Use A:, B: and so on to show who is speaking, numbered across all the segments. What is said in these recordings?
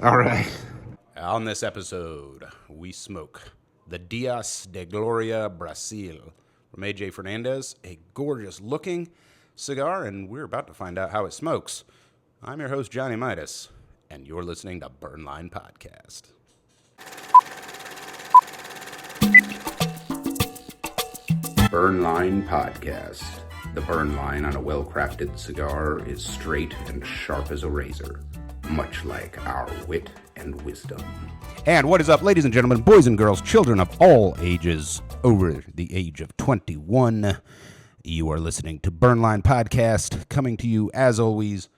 A: All right.
B: On this episode, we smoke the Dias de Gloria Brazil from AJ Fernandez, a gorgeous looking cigar, and we're about to find out how it smokes. I'm your host, Johnny Midas, and you're listening to Burnline Podcast. Burnline Podcast. The burn line on a well-crafted cigar is straight and sharp as a razor, much like our wit and wisdom. And what is up, ladies and gentlemen, boys and girls, children of all ages, over the age of 21. You are listening to Burnline Podcast, coming to you, as always,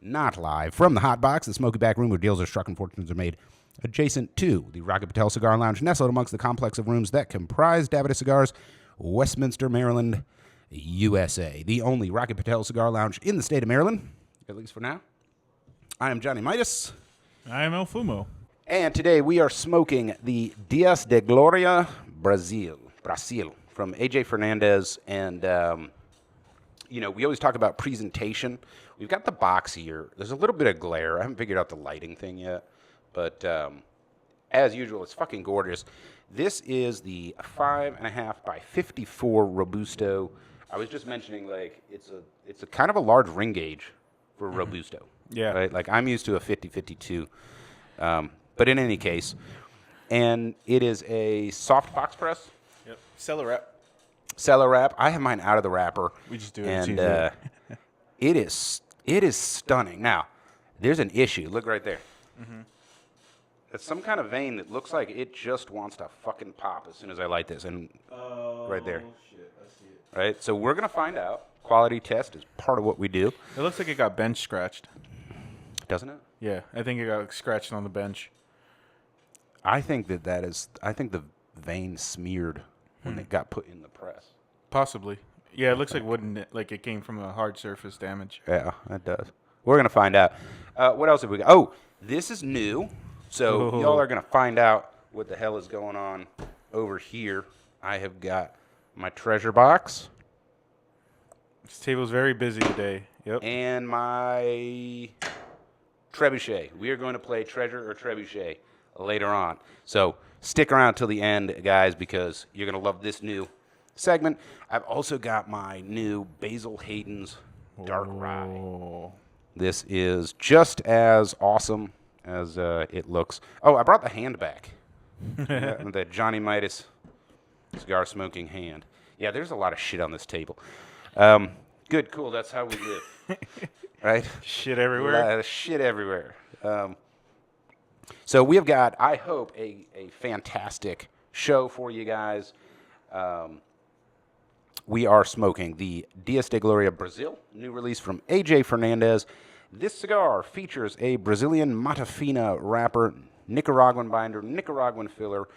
B: not live, from the Hot Box, the smoky back room where deals are struck and fortunes are made, adjacent to the Rocket Patel Cigar Lounge, nestled amongst the complex of rooms that comprise Davida Cigars, Westminster, Maryland, USA. The only Rocket Patel Cigar Lounge in the state of Maryland, at least for now. I am Johnny Midas.
C: I am El Fumo.
B: And today we are smoking the Dias de Gloria Brazil from AJ Fernandez. And, we always talk about presentation. We've got the box here. There's a little bit of glare. I haven't figured out the lighting thing yet. But as usual, it's fucking gorgeous. This is the 5.5 by 54 Robusto. I was just mentioning, like, it's a kind of a large ring gauge for Robusto.
C: Yeah.
B: Right? Like, I'm used to a 50-52. But in any case, and it is a soft box press.
C: Yep. Cellar wrap.
B: Cellar wrap. I have mine out of the wrapper.
C: We just do it.
B: And it is stunning. Now, there's an issue. Look right there. Mm-hmm. It's some kind of vein that looks like it just wants to fucking pop as soon as I light this. And right there.
C: Shit, I see it.
B: Right? So we're going to find out. Quality test is part of what we do.
C: It looks like it got bench scratched.
B: Doesn't it?
C: Yeah, I think it got scratched on the bench.
B: I think the vein smeared when it got put in the press.
C: Possibly. Yeah, it looks like it came from a hard surface damage.
B: Yeah, it does. We're going to find out. What else have we got? Oh, this is new. So y'all are going to find out what the hell is going on over here. I have got my treasure box.
C: This table's very busy today. Yep.
B: And my trebuchet. We are going to play treasure or trebuchet later on. So stick around till the end, guys, because you're going to love this new segment. I've also got my new Basil Hayden's Dark Rye. This is just as awesome as it looks. Oh, I brought the hand back. The Johnny Midas cigar smoking hand. Yeah, there's a lot of shit on this table. Good, cool. That's how we live. Right?
C: Shit everywhere.
B: Shit everywhere. So we have got, I hope, a fantastic show for you guys. We are smoking the Dias de Gloria Brazil, new release from AJ Fernandez. This cigar features a Brazilian Mata Fina wrapper, Nicaraguan binder, Nicaraguan filler.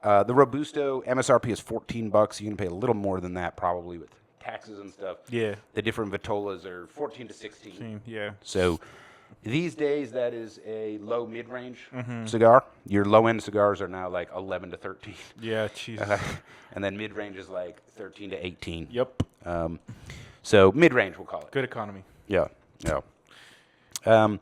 B: The Robusto MSRP is $14. You can pay a little more than that probably with taxes and stuff.
C: Yeah.
B: The different Vitolas are 14 to 16.
C: Yeah.
B: So these days that is a low mid-range cigar. Your low-end cigars are now like 11 to 13.
C: Yeah, Jesus.
B: And then mid-range is like 13 to 18.
C: Yep.
B: So mid-range we'll call it.
C: Good economy.
B: Yeah.
C: By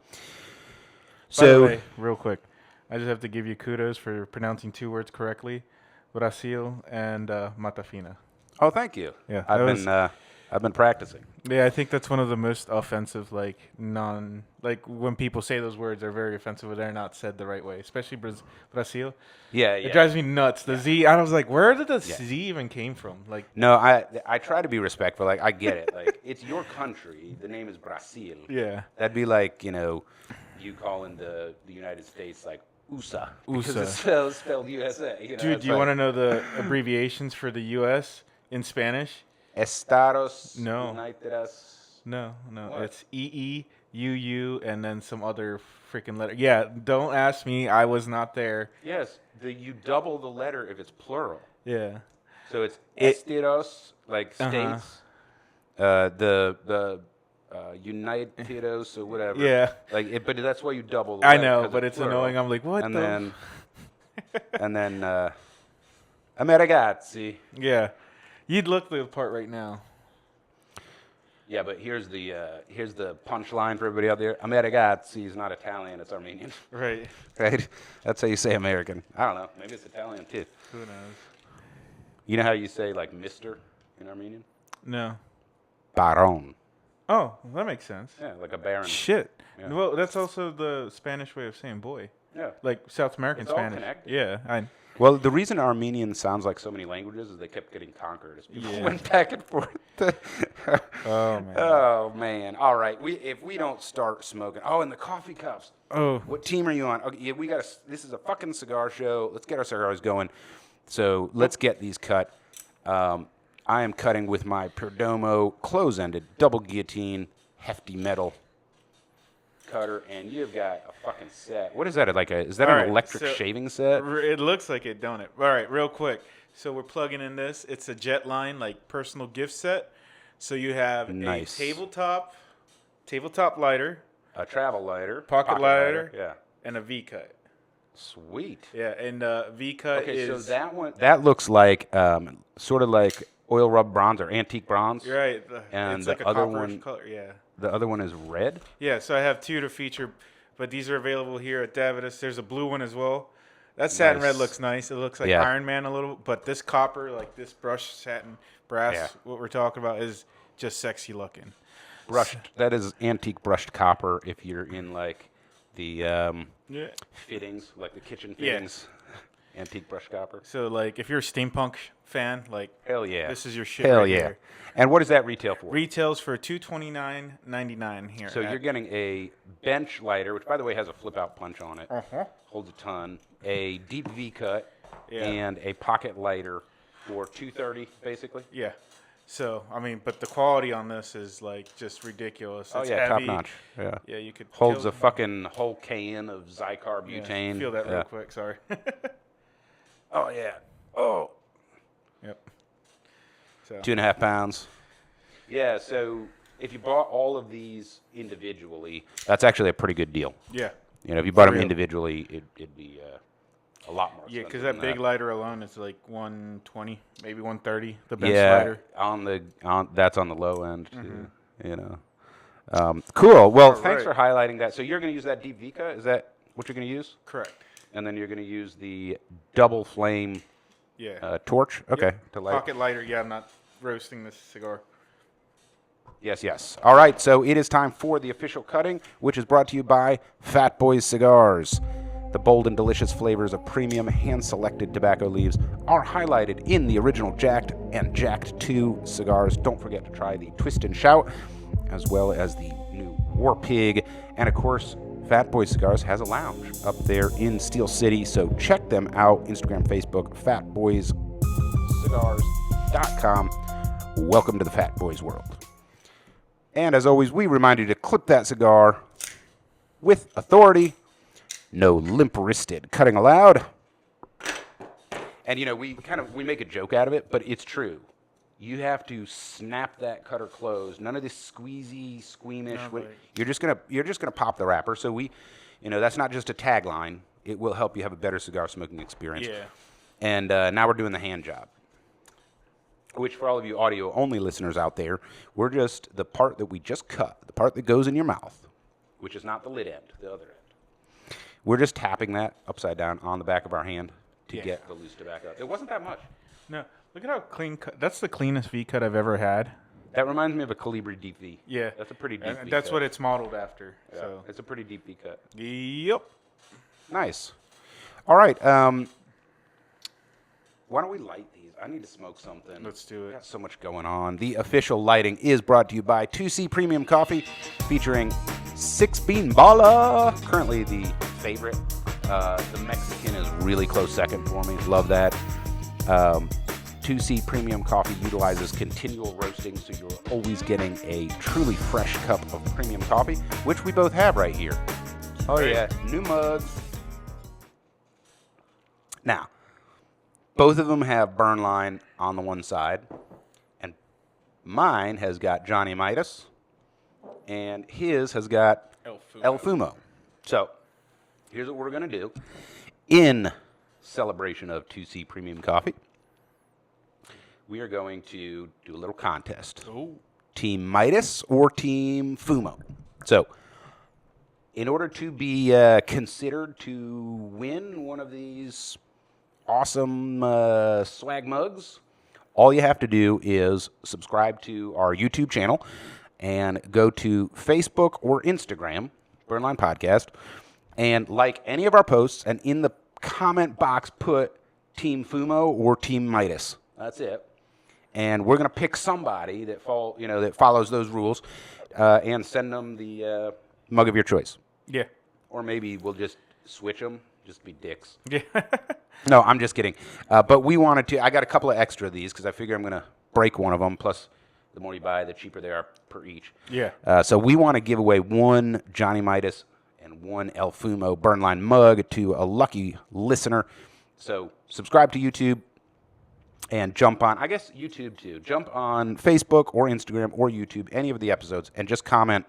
C: the way, real quick, I just have to give you kudos for pronouncing two words correctly, Brazil and Mata Fina.
B: Oh, thank you.
C: Yeah,
B: I've been practicing.
C: Yeah, I think that's one of the most offensive, when people say those words, they're very offensive when they're not said the right way, especially Brazil.
B: Yeah.
C: It drives me nuts. The Z, I was like, where did the Z even came from? Like,
B: no, I try to be respectful. Like, I get it. Like, it's your country. The name is Brazil.
C: Yeah.
B: That'd be like, you calling the United States like USA. Because
C: USA.
B: it's spelled USA.
C: Dude, do you want to know the abbreviations for the U.S. in Spanish?
B: Estados
C: Unidos. No.
B: What?
C: It's EEUU and then some other freaking letter. Yeah, don't ask me. I was not there.
B: Yes, you double the letter if it's plural.
C: Yeah.
B: So it's Estados, like states. The United or whatever.
C: Yeah.
B: But that's why you double the
C: I
B: letter,
C: know, but it's annoying. I'm like, what
B: and
C: the?
B: Then Amerigazzi.
C: Yeah. You'd look the part right now.
B: Yeah, but here's the punchline for everybody out there. Americazzi is not Italian; it's Armenian.
C: Right.
B: Right? That's how you say American. I don't know. Maybe it's Italian too.
C: Who knows?
B: You know how you say like Mister in Armenian?
C: No.
B: Baron.
C: Oh, that makes sense.
B: Yeah, like a baron.
C: Shit.
B: Yeah.
C: Well, that's also the Spanish way of saying boy.
B: Yeah.
C: Like South American
B: It's all
C: Spanish.
B: connected.
C: Yeah.
B: Well, the reason Armenian sounds like so many languages is they kept getting conquered as people went back and forth.
C: Oh, man.
B: Oh, man. All right. If we don't start smoking. Oh, and the coffee cups.
C: Oh.
B: What team are you on? Okay, yeah, this is a fucking cigar show. Let's get our cigars going. So let's get these cut. I am cutting with my Perdomo close-ended double guillotine hefty metal cutter, and you've got a fucking set. What is that? Is that an electric shaving set?
C: It looks like it, don't it? All right, real quick. So we're plugging in this. It's a jet line, like personal gift set. So you have a tabletop lighter,
B: a travel lighter,
C: pocket lighter,
B: yeah,
C: and a V-cut.
B: Sweet.
C: Yeah, and V-cut is...
B: Okay, so that looks like sort of like oil rub bronze or antique bronze.
C: You're right.
B: And
C: it's
B: the
C: like a
B: other
C: copperish
B: one,
C: color, yeah.
B: The other one is red?
C: Yeah, so I have two to feature, but these are available here at Davidas. There's a blue one as well. That satin red looks nice. It looks like Iron Man a little, but this copper, like this brushed satin brass, what we're talking about, is just sexy looking.
B: Brushed. That is antique brushed copper if you're in like the fittings, like the kitchen fittings. Antique brushed copper.
C: So like if you're a steampunk fan, like
B: hell yeah,
C: this is your shit.
B: Hell
C: right
B: yeah.
C: here.
B: And what does that retail for?
C: Retails for $229.99 here.
B: So you're getting a bench lighter, which by the way has a flip out punch on it. Holds a ton. A deep V cut and a pocket lighter for $230 basically.
C: Yeah. So I mean, but the quality on this is like just ridiculous.
B: Oh
C: it's
B: yeah,
C: heavy.
B: top notch. Yeah.
C: Yeah, you could
B: holds a fucking whole can of Zycar butane.
C: Feel that real quick. Sorry.
B: Oh yeah. Oh.
C: Yep. So
B: 2.5 pounds. Yeah. So if you bought all of these individually, that's actually a pretty good deal.
C: Yeah.
B: You know, if you bought them individually, it'd be a lot more.
C: Yeah, because that big lighter alone is like $120, maybe $130. The bench lighter.
B: That's on the low end too. You know. Cool. Well, thanks for highlighting that. So you're going to use that deep Vika? Is that what you're going to use?
C: Correct.
B: And then you're going to use the double flame torch? Okay. To light.
C: Pocket lighter. Yeah, I'm not roasting this cigar.
B: Yes. All right, so it is time for the official cutting, which is brought to you by Fat Boys Cigars. The bold and delicious flavors of premium hand-selected tobacco leaves are highlighted in the original Jacked and Jacked 2 cigars. Don't forget to try the Twist and Shout, as well as the new War Pig. And of course, Fat Boys Cigars has a lounge up there in Steel City, so check them out. Instagram, Facebook, fatboyscigars.com. Welcome to the Fat Boys world. And as always, we remind you to clip that cigar with authority. No limp-wristed cutting allowed. And you know, we make a joke out of it, but it's true. You have to snap that cutter closed. None of this squeezy, squeamish.
C: No, right.
B: You're just gonna pop the wrapper. So that's not just a tagline. It will help you have a better cigar smoking experience.
C: Yeah.
B: And now we're doing the hand job, which for all of you audio-only listeners out there, we're just the part that we just cut, the part that goes in your mouth, which is not the lid end, the other end. We're just tapping that upside down on the back of our hand to get the loose tobacco out. It wasn't that much.
C: No, look at how clean cut. That's the cleanest V cut I've ever had.
B: That reminds me of a Calibri deep V.
C: Yeah.
B: That's a pretty deep V
C: That's
B: cut.
C: what it's modeled after.
B: Yeah,
C: So
B: it's a pretty deep V cut.
C: Yep.
B: Nice. All right. Why don't we light these? I need to smoke something.
C: Let's do it.
B: Got so much going on. The official lighting is brought to you by 2C Premium Coffee, featuring 6-bean bala. Currently the favorite. The Mexican is really close second for me. Love that. 2C Premium Coffee utilizes continual roasting, so you're always getting a truly fresh cup of premium coffee, which we both have right here. Oh yeah, new mugs. Now, both of them have burn line on the one side, and mine has got Johnny Midas, and his has got El Fumo. So, here's what we're going to do. In celebration of 2C Premium Coffee, we are going to do a little contest.
C: Oh.
B: Team Midas, or Team Fumo. So, in order to be considered to win one of these awesome swag mugs, all you have to do is subscribe to our YouTube channel and go to Facebook or Instagram, Burnline Podcast, and like any of our posts, and in the comment box put Team Fumo or Team Midas. That's it. And we're going to pick somebody that follows those rules and send them the mug of your choice.
C: Yeah.
B: Or maybe we'll just switch them, just be dicks.
C: Yeah.
B: No, I'm just kidding. But we wanted to. I got a couple of extra of these because I figure I'm going to break one of them. Plus, the more you buy, the cheaper they are per each.
C: Yeah.
B: So we want to give away one Johnny Midas and one El Fumo Burnline mug to a lucky listener. So subscribe to YouTube and jump on, I guess YouTube too. Jump on Facebook or Instagram or YouTube, any of the episodes, and just comment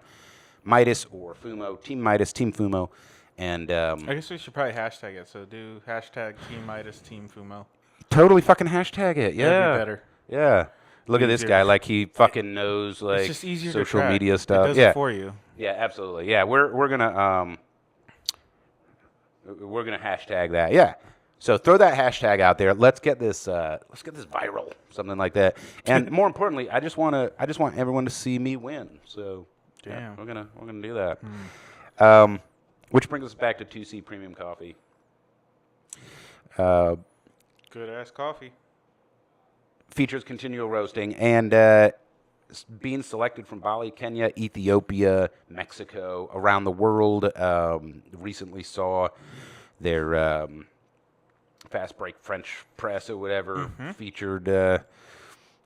B: Midas or Fumo, Team Midas, Team Fumo. And
C: I guess we should probably hashtag it. So do hashtag Team Midas, Team Fumo.
B: Totally fucking hashtag it. Yeah.
C: That'd be better.
B: Yeah. Look at this guy, like he fucking knows like
C: it's just easier
B: social
C: to track.
B: media stuff.
C: It does it for you.
B: Yeah, absolutely. Yeah, we're gonna hashtag that. Yeah. So throw that hashtag out there. Let's get this viral, something like that. And more importantly, I just want everyone to see me win. So yeah, we're gonna do that. Which brings us back to 2C Premium Coffee.
C: Good ass coffee.
B: Features continual roasting and being selected from Bali, Kenya, Ethiopia, Mexico, around the world. Recently saw their fast break French press or whatever featured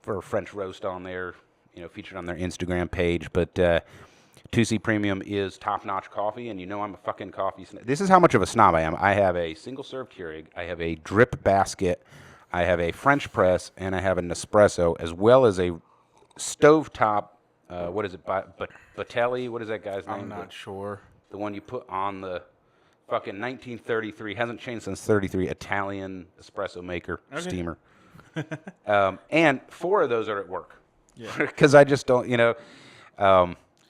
B: for a French roast on there, featured on their Instagram page. But 2C Premium is top-notch coffee, and I'm a fucking coffee snob. This is how much of a snob I am. I have a single-serve Keurig. I have a drip basket. I have a French press, and I have a Nespresso, as well as a stovetop, what is it, Batelli? What is that guy's name?
C: I'm not sure.
B: The one you put on the fucking 1933, hasn't changed since 33, Italian espresso maker, steamer. And 4 of those are at work. Yeah. Because I just don't,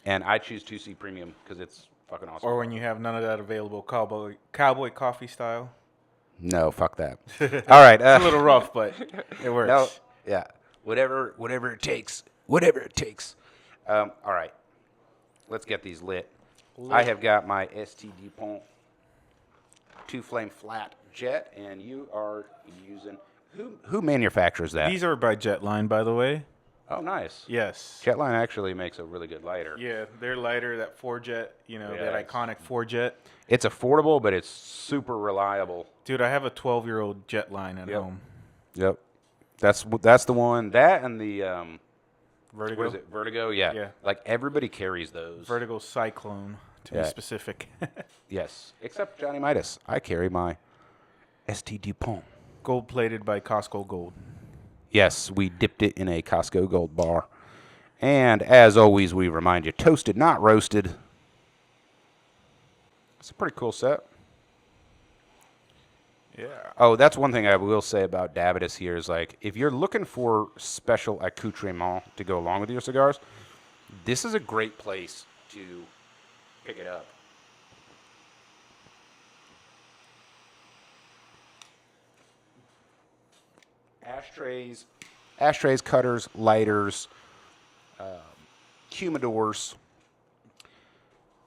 B: and I choose 2C Premium because it's fucking awesome.
C: Or when you have none of that available, cowboy coffee style.
B: No, fuck that. All right.
C: It's a little rough, but it works.
B: No, yeah. Whatever it takes. Whatever it takes. All right. Let's get these lit. I have got my ST DuPont 2-flame flat jet, and you are using... Who manufactures that?
C: These are by Jetline, by the way.
B: Oh, nice.
C: Yes.
B: Jetline actually makes a really good lighter.
C: Yeah, their lighter, that 4-jet, that iconic 4-jet.
B: It's affordable, but it's super reliable.
C: Dude, I have a 12-year-old Jetline at home.
B: Yep. That's the one. That and the
C: Vertigo.
B: What is it? Vertigo? Yeah. Like everybody carries those.
C: Vertigo Cyclone, to be specific.
B: Yes. Except Johnny Midas. I carry my ST DuPont.
C: Gold-plated by Costco Gold.
B: Yes, we dipped it in a Costco Gold bar. And as always, we remind you, toasted, not roasted. It's a pretty cool set.
C: Yeah.
B: Oh, that's one thing I will say about Davidas here is, like, if you're looking for special accoutrement to go along with your cigars, this is a great place to pick it up. Ashtrays, cutters, lighters, humidors.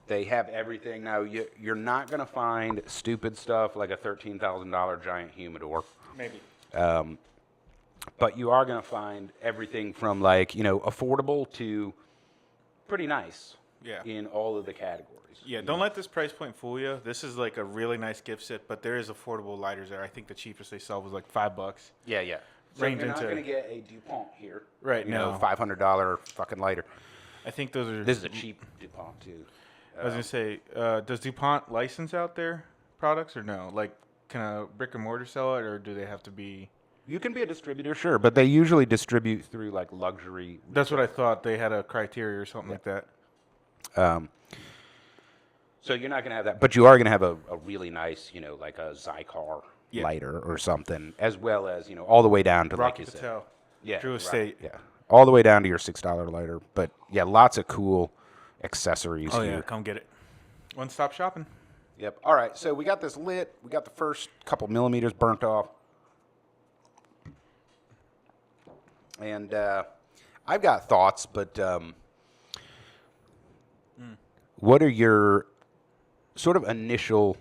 B: They have everything. Now, you're not going to find stupid stuff like a $13,000 giant humidor.
C: Maybe.
B: But you are going to find everything from, like, affordable to pretty nice in all of the categories.
C: Yeah, don't let this price point fool you. This is like a really nice gift set, but there is affordable lighters there. I think the cheapest they sell was like $5.
B: Yeah. So you're not going to get a DuPont here.
C: Right,
B: no. $500 fucking lighter.
C: I think those are...
B: This is a cheap DuPont, too.
C: I was going to say, does DuPont license out their products or no? Like, can a brick and mortar sell it, or do they have to be...
B: You can be a distributor, sure, but they usually distribute through, like, luxury...
C: That's what I thought. They had a criteria or something like that.
B: So you're not going to have that, but you are going to have a really nice, like a Zycar lighter or something, as well as, all the way down to,
C: Rocky
B: like you
C: Patel.
B: said. Yeah.
C: Drew Estate.
B: Yeah. all the way down to your $6 lighter. But yeah, lots of cool accessories here.
C: Yeah, come get it. One-stop shopping.
B: Yep. All right, so we got this lit. We got the first couple millimeters burnt off. And I've got thoughts, but what are your sort of initial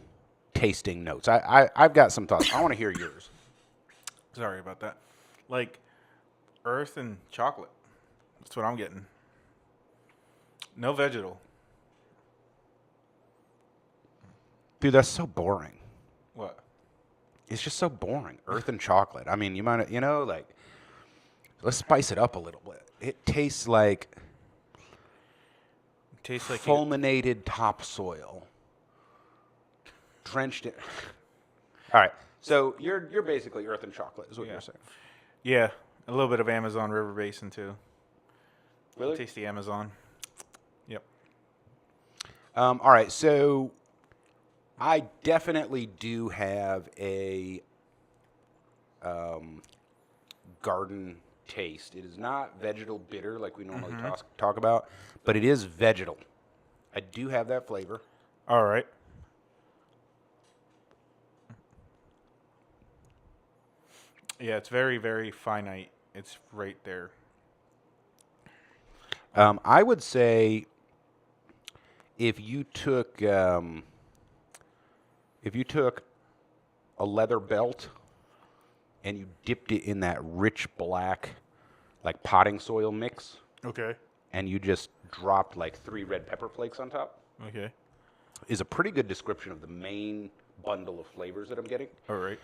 B: tasting notes? I've got some thoughts. I want to hear yours.
C: Sorry about that. Like earth and chocolate. That's what I'm getting. No vegetal.
B: Dude, that's so boring.
C: What?
B: It's just so boring. Earth and chocolate. I mean, you might, like, let's spice it up a little bit. It tastes like fulminated topsoil. Drenched in. All right. So you're basically earth and chocolate is what you're saying.
C: Yeah. A little bit of Amazon River Basin too.
B: Really?
C: Taste the Amazon. Yep.
B: All right. So I definitely do have a garden taste. It is not vegetal bitter like we normally talk about, but it is vegetal. I do have that flavor.
C: All right. Yeah, it's very, very finite. It's right there.
B: I would say if you took a leather belt and you dipped it in that rich black, like potting soil mix,
C: Okay.
B: and you just dropped like 3 red pepper flakes on top,
C: Okay.
B: is a pretty good description of the main bundle of flavors that I'm getting.
C: All right.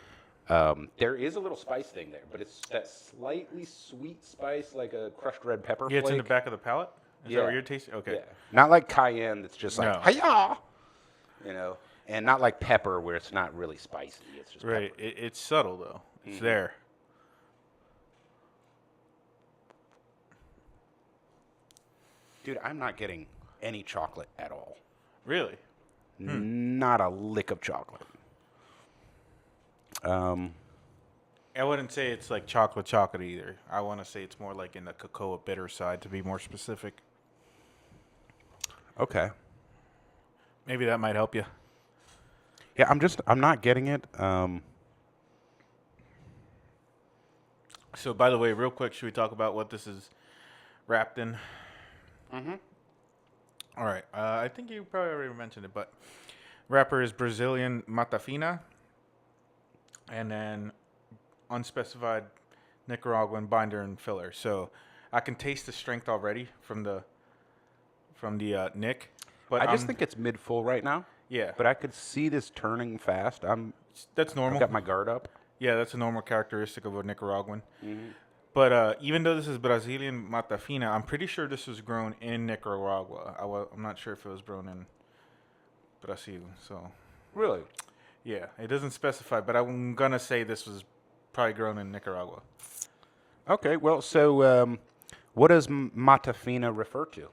B: There is a little spice thing there, but it's that slightly sweet spice, like a crushed red pepper flake.
C: Yeah, it's in the back of the palate? Is that what you're tasting? Okay.
B: Yeah. Not like cayenne that's just like,
C: No.
B: hi-yah! And not like pepper where it's not really spicy. It's just
C: Right.
B: pepper.
C: It's subtle, though. It's there.
B: Dude, I'm not getting any chocolate at all.
C: Really?
B: Not a lick of chocolate.
C: I wouldn't say it's like chocolate either. I want to say it's more like in the cocoa bitter side, to be more specific.
B: Okay.
C: Maybe that might help you.
B: Yeah, I'm not getting it.
C: So, by the way, real quick, should we talk about what this is wrapped in?
B: Mm-hmm.
C: All right. I think you probably already mentioned it, but wrapper is Brazilian Mata Fina, and then unspecified Nicaraguan binder and filler. So I can taste the strength already from the Nick. But
B: I just think it's mid-full right now.
C: Yeah.
B: But I could see this turning fast.
C: That's normal.
B: I've got my guard up.
C: Yeah, that's a normal characteristic of a Nicaraguan.
B: Mm-hmm.
C: But even though this is Brazilian Mata Fina, I'm pretty sure this was grown in Nicaragua. I'm not sure if it was grown in Brazil. So
B: Really?
C: yeah, it doesn't specify, but I'm gonna say this was probably grown in Nicaragua.
B: Okay, well, so what does Mata Fina refer to?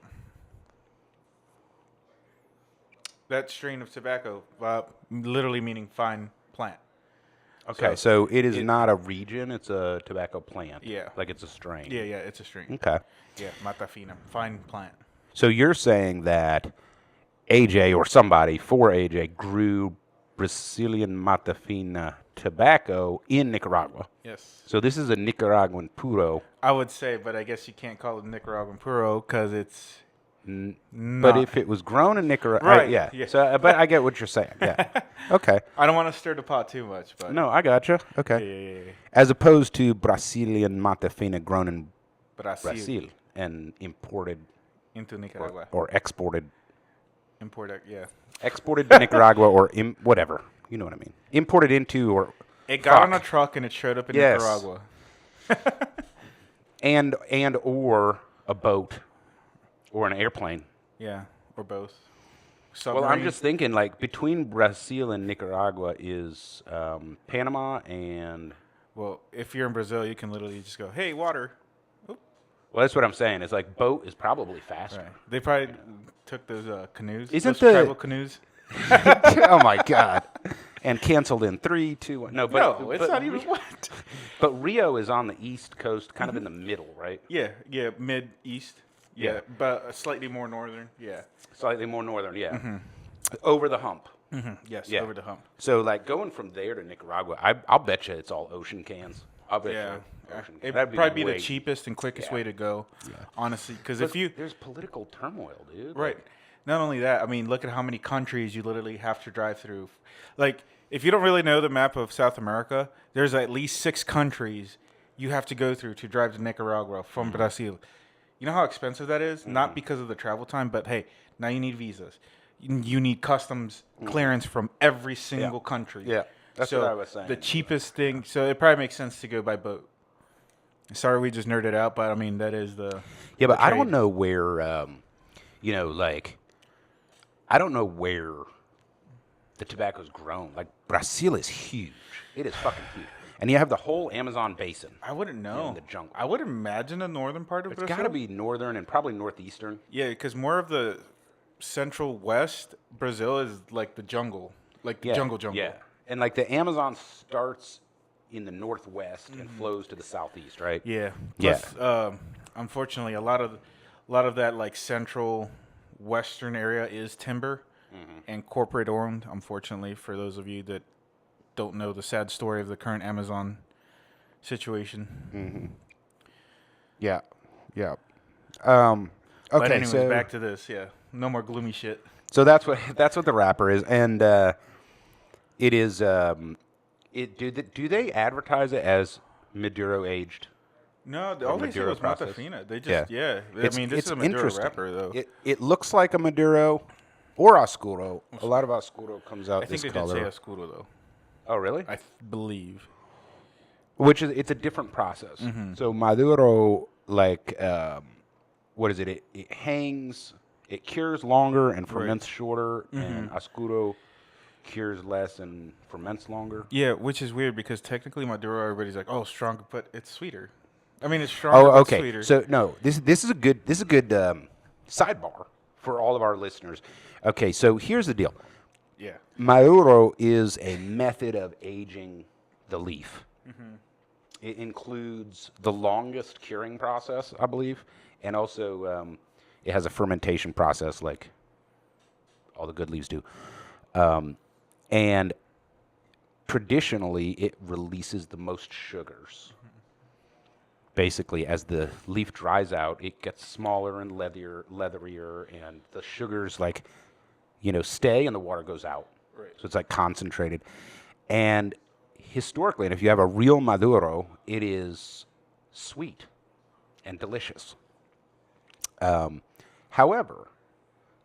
C: That strain of tobacco, literally meaning fine plant.
B: Okay, so it is not a region, it's a tobacco plant.
C: Yeah.
B: Like it's a strain.
C: Yeah, it's a strain.
B: Okay.
C: Yeah, Mata Fina, fine plant.
B: So you're saying that AJ or somebody for AJ grew Brazilian Mata Fina tobacco in Nicaragua.
C: Yes.
B: So this is a Nicaraguan puro.
C: I would say, but I guess you can't call it Nicaraguan puro because it's
B: But if it was grown in Nicaragua,
C: Right,
B: yeah.
C: yeah.
B: So, but I get what you're saying. Yeah. Okay.
C: I don't want to stir the pot too much, but
B: No, I gotcha. Okay.
C: yeah.
B: As opposed to Brazilian Mata Fina grown in
C: Brazil
B: and imported
C: into Nicaragua.
B: or exported. Exported to Nicaragua or whatever. You know what I mean. Imported into or
C: It got on a truck and it showed up in
B: Yes.
C: Nicaragua.
B: and or a boat or an airplane.
C: Yeah, or both.
B: Well, I'm
C: Submarine.
B: just thinking, like, between Brazil and Nicaragua is Panama and...
C: Well, if you're in Brazil, you can literally just go, "Hey, water." Oop.
B: Well, that's what I'm saying. It's like boat is probably faster.
C: Right. They probably took those canoes.
B: Isn't
C: those
B: the-
C: tribal canoes?
B: Oh, my God. And canceled in 3, 2, 1.
C: No, it's not even what.
B: But Rio is on the East Coast, kind of in the middle, right?
C: Yeah, mid-east. Yeah, but slightly more northern. Yeah.
B: Slightly more northern, yeah. Over the hump.
C: Yes,
B: Yeah.
C: over the hump.
B: So, like, going from there to Nicaragua, I'll bet you it's all ocean cans. I'll bet you ocean cans.
C: It'd probably be the cheapest and quickest way to go, honestly. Because
B: there's political turmoil, dude.
C: Right. Not only that, I mean, look at how many countries you literally have to drive through. Like, if you don't really know the map of South America, there's at least 6 countries you have to go through to drive to Nicaragua from Brazil. You know how expensive that is? Not because of the travel time, but hey, now you need visas. You need customs clearance from every single country.
B: Yeah, that's what I was saying.
C: The cheapest thing, so it probably makes sense to go by boat. Sorry, we just nerded out, but I mean, that is the.
B: Yeah, but I don't know where, I don't know where the tobacco's grown. Like, Brazil is huge. It is fucking huge. And you have the whole Amazon basin.
C: I wouldn't know.
B: In the jungle.
C: I would imagine the northern part of
B: It's
C: Brazil.
B: got to be northern and probably northeastern.
C: Yeah, because more of the central west Brazil is like the jungle. Like the jungle.
B: Yeah. And like the Amazon starts in the northwest and flows to the southeast, right?
C: Yeah. Plus, unfortunately, a lot of that like central western area is timber and corporate owned. Unfortunately, for those of you that don't know the sad story of the current Amazon situation.
B: Yeah. Okay.
C: But anyways,
B: so
C: back to this. Yeah. No more gloomy shit.
B: So that's what the wrapper is, and it is. Do they advertise it as Maduro aged?
C: No, all they said was Mata Fina. They just I mean, this is a Maduro wrapper though.
B: It looks like a Maduro or Oscuro. A lot of Oscuro comes out this color.
C: I think they did say Oscuro though.
B: Oh, really?
C: I believe.
B: Which is it's a different process. So Maduro, like, what is it? It hangs. It cures longer and ferments shorter, and Oscuro cures less and ferments longer.
C: Yeah, which is weird because technically Maduro, everybody's like, oh, stronger, but it's sweeter. I mean, it's stronger, but sweeter.
B: So no, this is a good sidebar for all of our listeners. Okay, so here's the deal.
C: Yeah,
B: Maduro is a method of aging the leaf. It includes the longest curing process, I believe, and also it has a fermentation process like all the good leaves do. And traditionally, it releases the most sugars. Basically, as the leaf dries out, it gets smaller and leatherier, and the sugars, stay, and the water goes out.
C: Right.
B: So it's like concentrated. And historically, and if you have a real Maduro, it is sweet and delicious. However,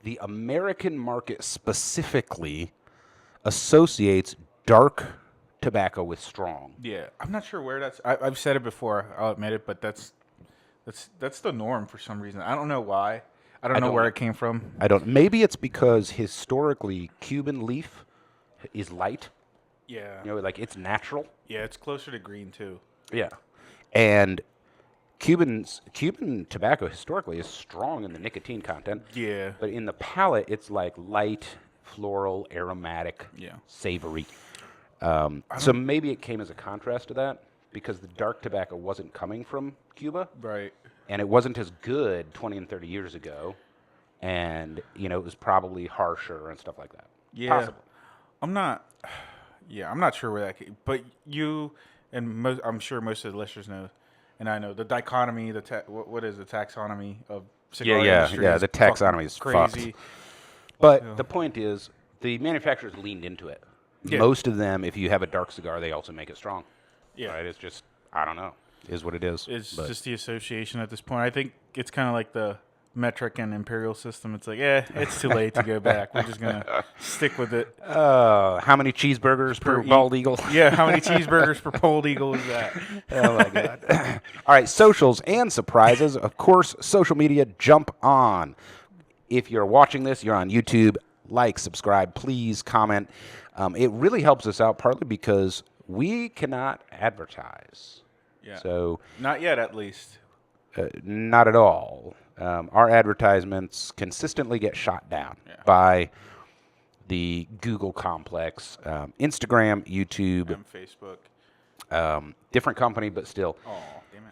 B: the American market specifically associates dark tobacco with strong.
C: Yeah, I'm not sure where that's. I've said it before. I'll admit it, but that's the norm for some reason. I don't know why. I don't know where it came from.
B: Maybe it's because historically Cuban leaf is light.
C: Yeah.
B: Like it's natural.
C: Yeah, it's closer to green too.
B: Yeah, and Cuban tobacco historically is strong in the nicotine content.
C: Yeah.
B: But in the palate, it's like light, floral, aromatic, savory. So maybe it came as a contrast to that because the dark tobacco wasn't coming from Cuba.
C: Right.
B: And it wasn't as good 20 and 30 years ago. And, it was probably harsher and stuff like that.
C: Yeah.
B: Possible.
C: I'm not sure where that came. But you and I'm sure most of the listeners know, and I know, the dichotomy, what is the taxonomy of cigar industry?
B: Yeah, the taxonomy is
C: crazy.
B: Fucked. But the point is, the manufacturers leaned into it. Yeah. Most of them, if you have a dark cigar, they also make it strong.
C: Yeah.
B: Right? It's just, I don't know. It is what it is.
C: It's just the association at this point. I think it's kind of like the metric and imperial system. It's like, it's too late to go back. We're just going to stick with it.
B: How many cheeseburgers per bald eagle?
C: Yeah, how many cheeseburgers per bald eagle is that?
B: Oh, my God. All right, socials and surprises. Of course, social media, jump on. If you're watching this, you're on YouTube, like, subscribe, please comment. It really helps us out, partly because we cannot advertise.
C: Yeah.
B: So
C: not yet, at least.
B: Not at all. Our advertisements consistently get shot down by the Google complex, Instagram, YouTube,
C: and Facebook.
B: Different company, but still.
C: Oh,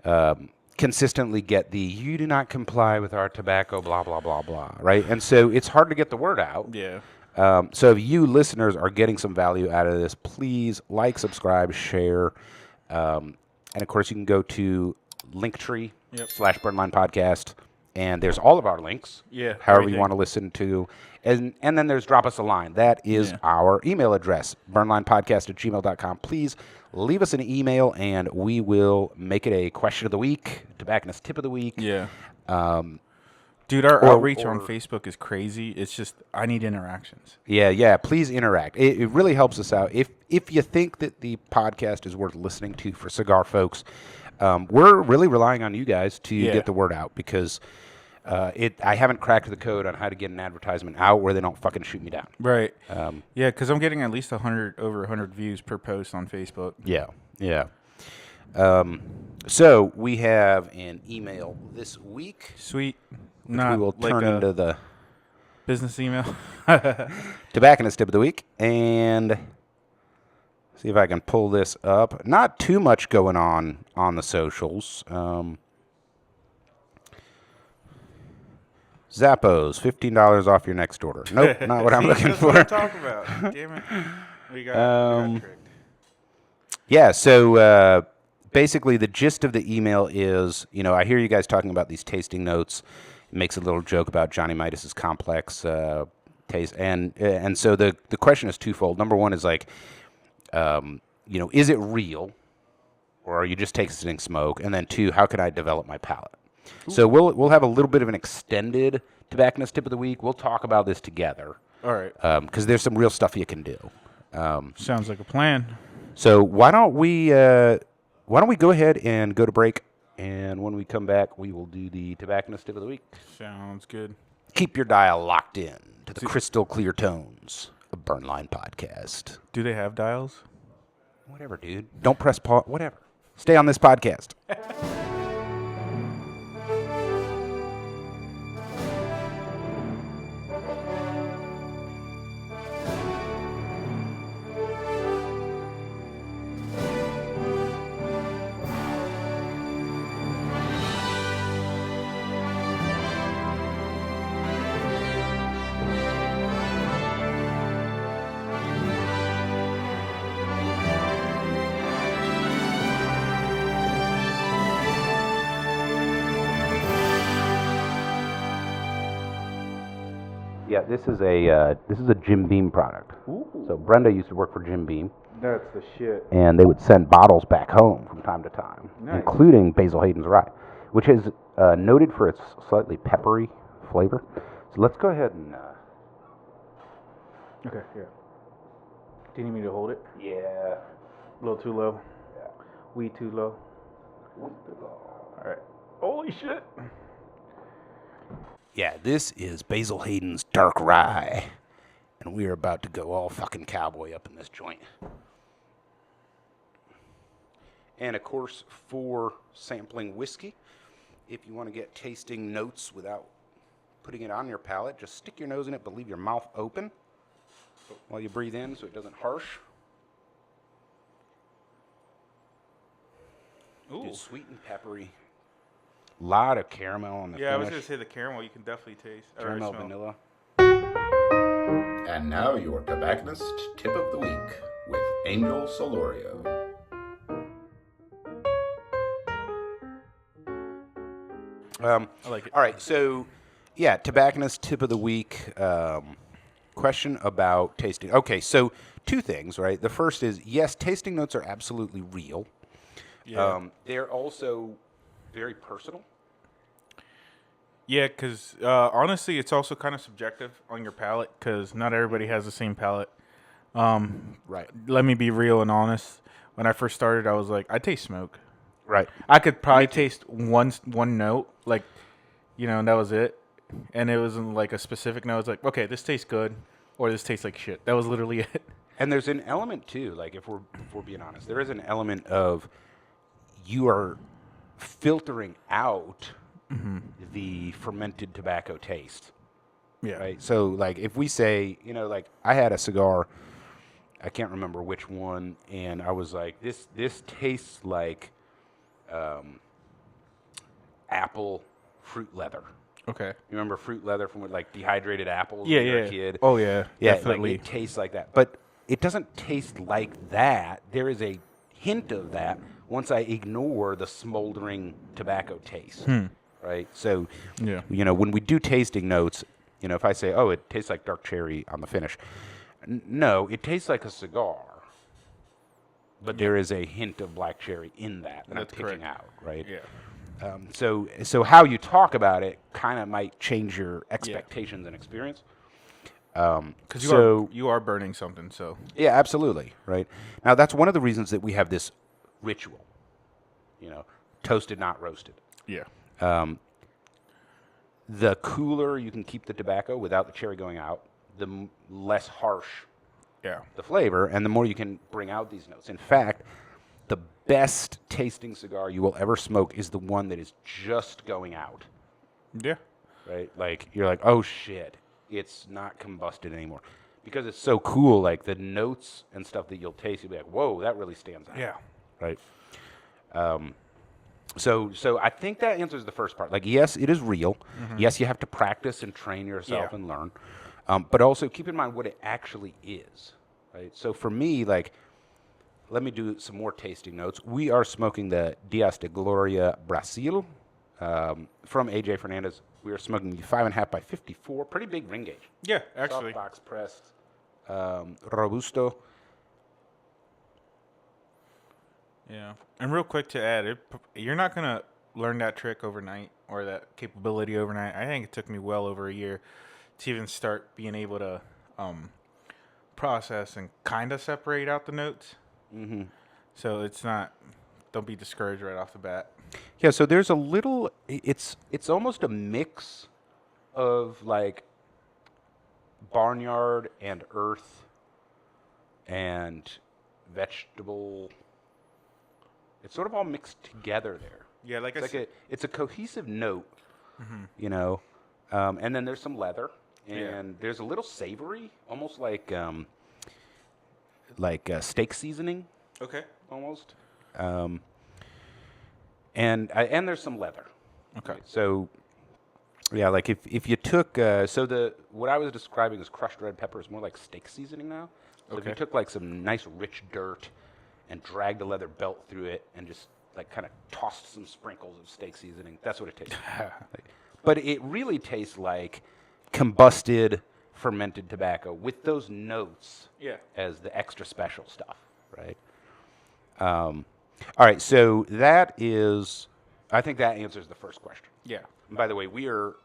C: damn it.
B: Consistently get the "you do not comply with our tobacco," blah blah blah blah, right? And so it's hard to get the word out.
C: Yeah.
B: So if you listeners are getting some value out of this, please like, subscribe, share, and of course you can go to Linktree /Burnline Podcast, and there's all of our links.
C: Yeah.
B: However you want to listen to, and then there's drop us a line. That is our email address, burnlinepodcast@gmail.com. Please leave us an email, and we will make it a question of the week, tobacconist tip of the week.
C: Yeah. Dude, our outreach on Facebook is crazy. It's just, I need interactions.
B: Yeah. Please interact. It really helps us out. If you think that the podcast is worth listening to for cigar folks, we're really relying on you guys to get the word out, because I haven't cracked the code on how to get an advertisement out where they don't fucking shoot me down.
C: Right. Yeah, because I'm getting at least over 100 views per post on Facebook.
B: Yeah. So we have an email this week.
C: Sweet.
B: Not we will turn into the
C: business email.
B: Tobacconist tip of the week, and see if I can pull this up. Not too much going on the socials. Zappos, $15 off your next order. Nope, not what I'm looking for.
C: That's what I'm talking about. Damn it. We got tricked.
B: Yeah, so basically the gist of the email is, I hear you guys talking about these tasting notes. It makes a little joke about Johnny Midas's complex taste. And so the question is twofold. Number one is like, is it real, or are you just tasting smoke? And then two, how can I develop my palate? Ooh. So we'll have a little bit of an extended tobacconist tip of the week. We'll talk about this together.
C: All right.
B: Because there's some real stuff you can do.
C: Sounds like a plan.
B: So why don't we go ahead and go to break, and when we come back, we will do the tobacconist tip of the week.
C: Sounds good.
B: Keep your dial locked in to the crystal clear tones of Burnline Podcast.
C: Do they have dials?
B: Whatever, dude. Don't press pause. Whatever. Stay on this podcast. Yeah, this is a Jim Beam product. Ooh. So Brenda used to work for Jim Beam.
C: That's the shit.
B: And they would send bottles back home from time to time, including Basil Hayden's Rye, which is noted for its slightly peppery flavor. So let's go ahead and...
C: Okay, yeah. Do you need me to hold it?
B: Yeah.
C: A little too low?
B: Yeah.
C: We too low?
B: We too low.
C: All right. Holy shit.
B: Yeah, this is Basil Hayden's Dark Rye, and we are about to go all fucking cowboy up in this joint. And of course, for sampling whiskey, if you want to get tasting notes without putting it on your palate, just stick your nose in it, but leave your mouth open while you breathe in so it doesn't harsh. Ooh. It's sweet and peppery. Lot of caramel on the finish.
C: I was going to say the caramel you can definitely taste.
B: Caramel, vanilla.
A: And now your tobacconist tip of the week with Angel Solorio.
C: I like it.
B: All right, so tobacconist tip of the week. Question about tasting. Okay, so two things, right? The first is, yes, tasting notes are absolutely real. Yeah. They're also very personal.
C: Yeah, because honestly, it's also kind of subjective on your palate, because not everybody has the same palate.
B: Right.
C: Let me be real and honest. When I first started, I was like, I taste smoke.
B: Right.
C: I could probably taste one note, like, and that was it. And it wasn't like a specific note. It's like, okay, this tastes good, or this tastes like shit. That was literally it.
B: And there's an element too, like if we're being honest, there is an element of you are filtering out the fermented tobacco taste.
C: Yeah.
B: Right. So like if we say, like I had a cigar, I can't remember which one, and I was like, this tastes like apple fruit leather.
C: Okay.
B: You remember fruit leather from like dehydrated apples
C: Yeah,
B: when you were
C: yeah.
B: a kid?
C: Oh, yeah.
B: Yeah,
C: Definitely.
B: like it tastes like that. But it doesn't taste like that. There is a hint of that once I ignore the smoldering tobacco taste. Right? So,
C: Yeah.
B: when we do tasting notes, if I say, oh, it tastes like dark cherry on the finish. No, it tastes like a cigar. But there is a hint of black cherry in that I'm
C: That's
B: picking
C: correct.
B: out, right?
C: Yeah.
B: So how you talk about it kind of might change your expectations and experience.
C: Because you are burning something, so.
B: Yeah, absolutely, right? Now, that's one of the reasons that we have this ritual, toasted, not roasted.
C: Yeah.
B: The cooler you can keep the tobacco without the cherry going out, the less harsh the flavor, and the more you can bring out these notes. In fact, the best tasting cigar you will ever smoke is the one that is just going out.
C: Yeah.
B: Right? Like, you're like, oh, shit, it's not combusted anymore. Because it's so cool, like, the notes and stuff that you'll taste, you'll be like, whoa, that really stands out.
C: Yeah.
B: Right? So I think that answers the first part. Like, yes, it is real. Mm-hmm. Yes, you have to practice and train yourself and learn. But also keep in mind what it actually is. Right? So for me, like, let me do some more tasting notes. We are smoking the Dias de Gloria Brazil from AJ Fernandez. We are smoking the 5.5 by 54, pretty big ring gauge.
C: Yeah, actually.
B: Soft box pressed, Robusto.
C: Yeah. And real quick to add, you're not going to learn that trick overnight or that capability overnight. I think it took me well over a year to even start being able to process and kind of separate out the notes. Mm-hmm. So it's not, don't be discouraged right off the bat.
B: Yeah, so there's a little, it's almost a mix of like barnyard and earth and vegetable. It's sort of all mixed together there.
C: Yeah,
B: it's a cohesive note, and then there's some leather, and there's a little savory, almost like steak seasoning.
C: Okay.
B: Almost. And there's some leather.
C: Okay.
B: Right? So, yeah, like if you took what I was describing as crushed red pepper is more like steak seasoning now. So if you took like some nice rich dirt and dragged a leather belt through it and just like kind of tossed some sprinkles of steak seasoning, that's what it tastes like. But it really tastes like combusted fermented tobacco with those notes as the extra special stuff, right? All right, so I think that answers the first question.
C: Yeah.
B: And by the way, we are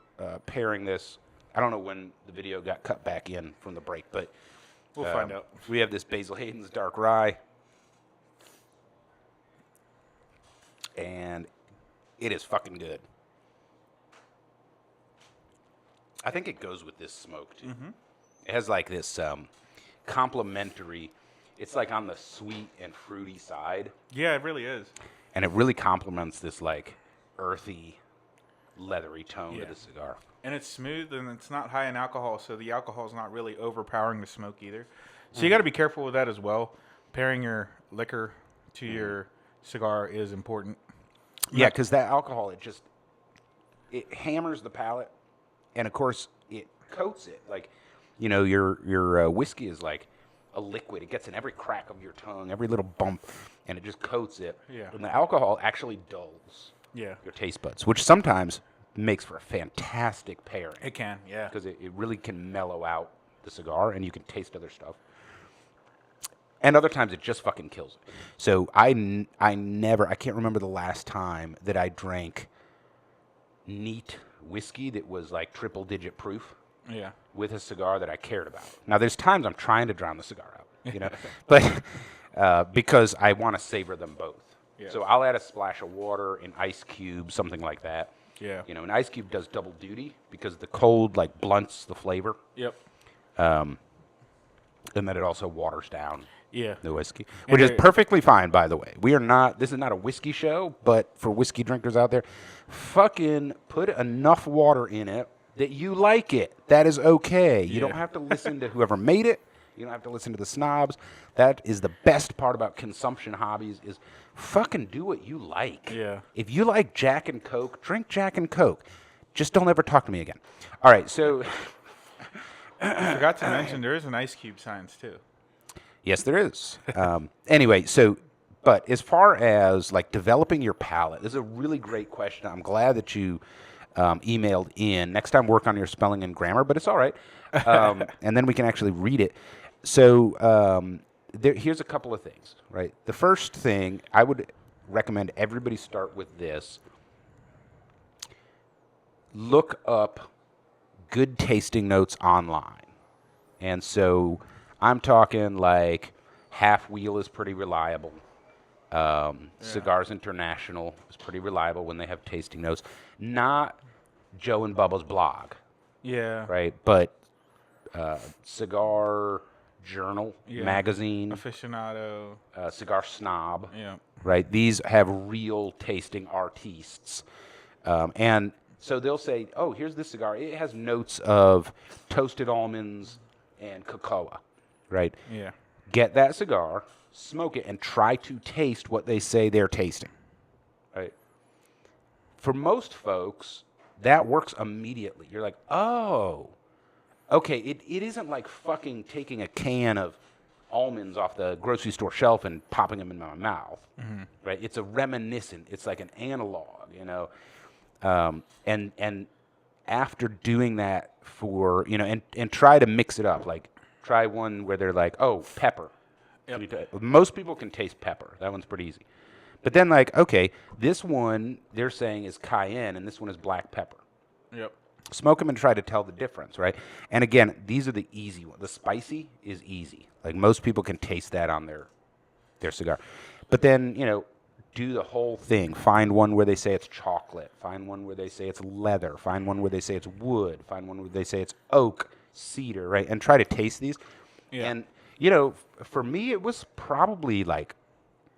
B: pairing this. I don't know when the video got cut back in from the break, but
C: we'll find out.
B: We have this Basil Hayden's Dark Rye, and it is fucking good. I think it goes with this smoke, too. Mm-hmm. It has like this complementary, it's like on the sweet and fruity side.
C: Yeah, it really is.
B: And it really complements this like earthy, leathery tone to the cigar.
C: And it's smooth and it's not high in alcohol, so the alcohol is not really overpowering the smoke either. So you got to be careful with that as well. Pairing your liquor to your cigar is important.
B: Yeah, because that alcohol, it hammers the palate, and of course it coats it. Like, your whiskey is like a liquid. It gets in every crack of your tongue, every little bump, and it just coats it.
C: Yeah.
B: And the alcohol actually dulls
C: your
B: taste buds, which sometimes makes for a fantastic pairing.
C: It can, yeah.
B: Because it really can mellow out the cigar, and you can taste other stuff. And other times it just fucking kills it. So I can't remember the last time that I drank neat whiskey that was like triple digit proof.
C: Yeah.
B: With a cigar that I cared about. Now, there's times I'm trying to drown the cigar out, but because I want to savor them both. Yeah. So I'll add a splash of water, an ice cube, something like that.
C: Yeah.
B: An ice cube does double duty because the cold like blunts the flavor.
C: Yep.
B: And then it also waters down the whiskey, which is perfectly fine, by the way. This is not a whiskey show, but for whiskey drinkers out there, fucking put enough water in it that you like it. That is okay. You don't have to listen to whoever made it. You don't have to listen to the snobs. That is the best part about consumption hobbies is fucking do what you like.
C: Yeah.
B: If you like Jack and Coke, drink Jack and Coke. Just don't ever talk to me again. All right, so...
C: I forgot to mention there is an Ice Cube Science, too.
B: Yes, there is. Anyway, so... But as far as, like, developing your palate, this is a really great question. I'm glad that you emailed in. Next time, work on your spelling and grammar, but it's all right. And then we can actually read it. So here's a couple of things, right? The first thing, I would recommend everybody start with this. Look up good tasting notes online. And so I'm talking like Half Wheel is pretty reliable. Cigars International is pretty reliable when they have tasting notes. Not Joe and Bubba's blog.
C: Yeah.
B: Right? But Cigar Journal magazine.
C: Aficionado.
B: Cigar Snob.
C: Yeah.
B: Right? These have real tasting artistes. And so they'll say, oh, here's this cigar. It has notes of toasted almonds and cocoa. Right?
C: Yeah.
B: Get that cigar, smoke it, and try to taste what they say they're tasting. Right? For most folks, that works immediately. You're like, oh, okay, it isn't like fucking taking a can of almonds off the grocery store shelf and popping them in my mouth. Mm-hmm. Right? It's a reminiscent. It's like an analog, you know. And after doing that for, you know, and try to mix it up. Like, try one where they're like, oh, pepper. Yep. Most people can taste pepper. That one's pretty easy. But then, like, okay, this one they're saying is cayenne, and this one is black pepper.
C: Yep.
B: Smoke them and try to tell the difference, right? And again, these are the easy ones. The spicy is easy. Like, most people can taste that on their cigar. But then, you know, do the whole thing. Find one where they say it's chocolate. Find one where they say it's leather. Find one where they say it's wood. Find one where they say it's oak, cedar, right? And try to taste these. Yeah. And, you know, for me, it was probably like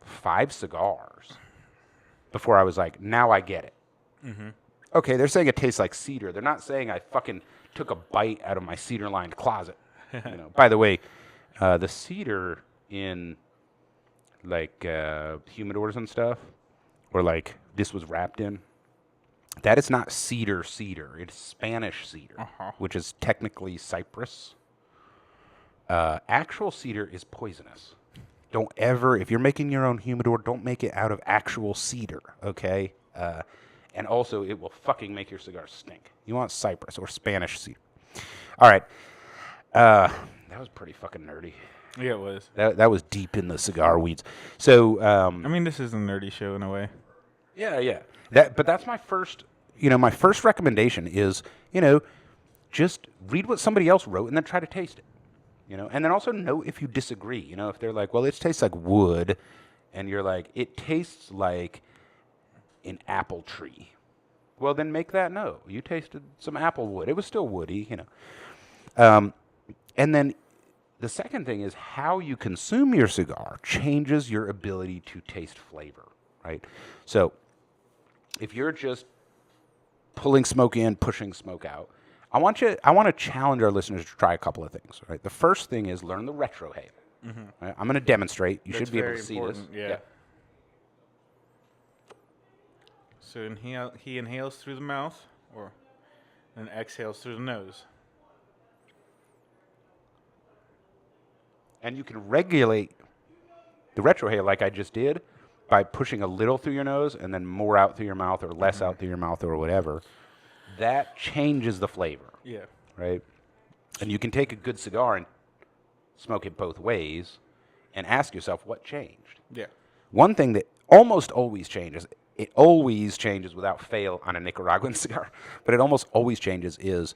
B: 5 cigars before I was like, now I get it. Mm-hmm. Okay, they're saying it tastes like cedar. They're not saying I fucking took a bite out of my cedar-lined closet. You know. By the way, the cedar in like humidors and stuff, or like this was wrapped in, that is not cedar. It's Spanish cedar, which is technically cypress. Actual cedar is poisonous. Don't ever, if you're making your own humidor, don't make it out of actual cedar, okay? And also, it will fucking make your cigar stink. You want cypress or Spanish cedar. All right. That was pretty fucking nerdy.
C: Yeah, it was.
B: That was deep in the cigar weeds. So,
C: I mean, this is a nerdy show in a way.
B: Yeah. But that's my first, my first recommendation is, just read what somebody else wrote and then try to taste it. And then also note if you disagree. If they're like, well, it tastes like wood, and you're like, it tastes like an apple tree. Well, then make that no. You tasted some apple wood. It was still woody, And then the second thing is how you consume your cigar changes your ability to taste flavor, right? So if you're just pulling smoke in, pushing smoke out, I want to challenge our listeners to try a couple of things, right? The first thing is learn the retrohale. Mm-hmm. Right? I'm going to demonstrate. You should be able to see this.
C: Yeah. So he inhales through the mouth, and exhales through the nose.
B: And you can regulate the retrohale like I just did by pushing a little through your nose and then more out through your mouth or less out through your mouth or whatever. That changes the flavor.
C: Yeah. Right?
B: And you can take a good cigar and smoke it both ways and ask yourself what changed.
C: Yeah.
B: One thing that almost always changes, it always changes without fail on a Nicaraguan cigar, but it almost always changes is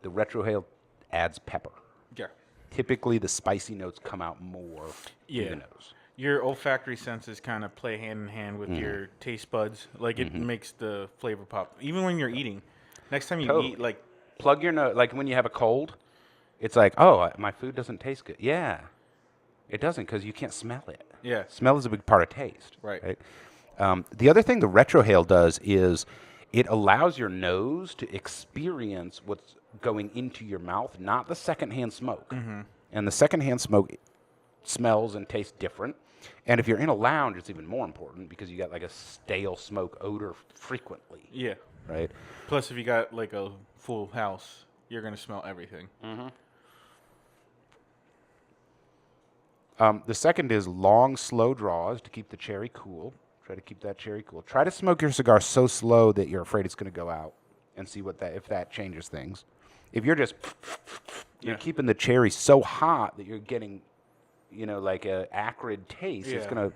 B: the retrohale adds pepper.
C: Yeah.
B: Typically, the spicy notes come out more through the nose.
C: Your olfactory senses kind of play hand in hand with your taste buds. Like, it makes the flavor pop. Even when you're eating. Next time you eat, like...
B: Plug your nose. Like, when you have a cold, it's like, oh, my food doesn't taste good. Yeah. It doesn't because you can't smell it.
C: Yeah.
B: Smell is a big part of taste.
C: Right.
B: The other thing the retrohale does is it allows your nose to experience what's going into your mouth, not the secondhand smoke. Mm-hmm. And the secondhand smoke smells and tastes different. And if you're in a lounge, it's even more important because you got like a stale smoke odor frequently.
C: Yeah.
B: Right?
C: Plus, if you got like a full house, you're going to smell everything.
B: Mm-hmm. The second is long, slow draws to keep the cherry cool. Try to keep that cherry cool. Try to smoke your cigar so slow that you're afraid it's going to go out, and see if that changes things. If you're just you're keeping the cherry so hot that you're getting, like a acrid taste, it's going to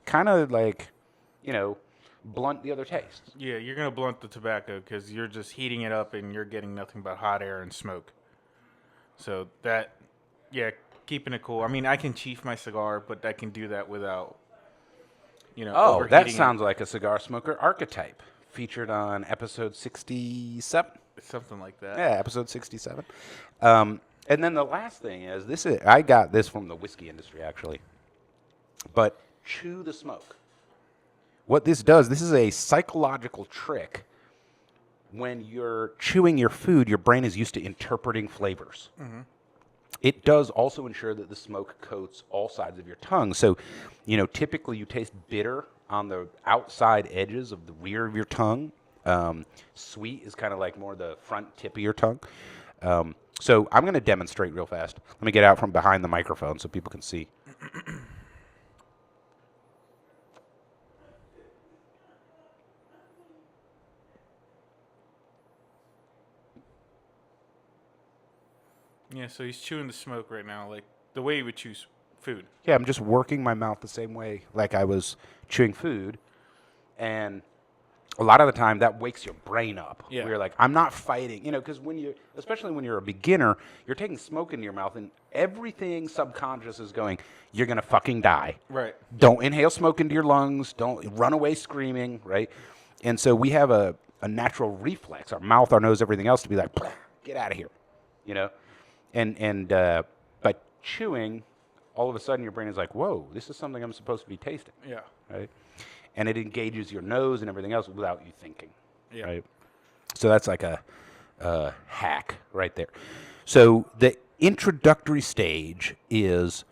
B: kind of like, blunt the other tastes.
C: Yeah, you're going to blunt the tobacco because you're just heating it up and you're getting nothing but hot air and smoke. So that, keeping it cool. I mean, I can chief my cigar, but I can do that without,
B: Oh, that sounds like a cigar smoker archetype featured on episode 67.
C: Something like that.
B: Yeah, episode 67. And then the last thing is I got this from the whiskey industry, actually. But chew the smoke. What this does, this is a psychological trick. When you're chewing your food, your brain is used to interpreting flavors. Mm-hmm. It does also ensure that the smoke coats all sides of your tongue. So, typically you taste bitter on the outside edges of the rear of your tongue. Sweet is kind of like more the front tip of your tongue. So I'm going to demonstrate real fast. Let me get out from behind the microphone so people can see.
C: Yeah, so he's chewing the smoke right now, like the way you would chew food.
B: Yeah, I'm just working my mouth the same way like I was chewing food. And a lot of the time that wakes your brain up.
C: Yeah.
B: Where you're like, I'm not fighting, because especially when you're a beginner, you're taking smoke into your mouth and everything subconscious is going, you're going to fucking die.
C: Right.
B: Don't inhale smoke into your lungs. Don't run away screaming, right? And so we have a natural reflex, our mouth, our nose, everything else to be like, get out of here, And by chewing, all of a sudden your brain is like, whoa, this is something I'm supposed to be tasting.
C: Yeah.
B: Right? And it engages your nose and everything else without you thinking.
C: Yeah.
B: Right? So that's like a hack right there. So the introductory stage is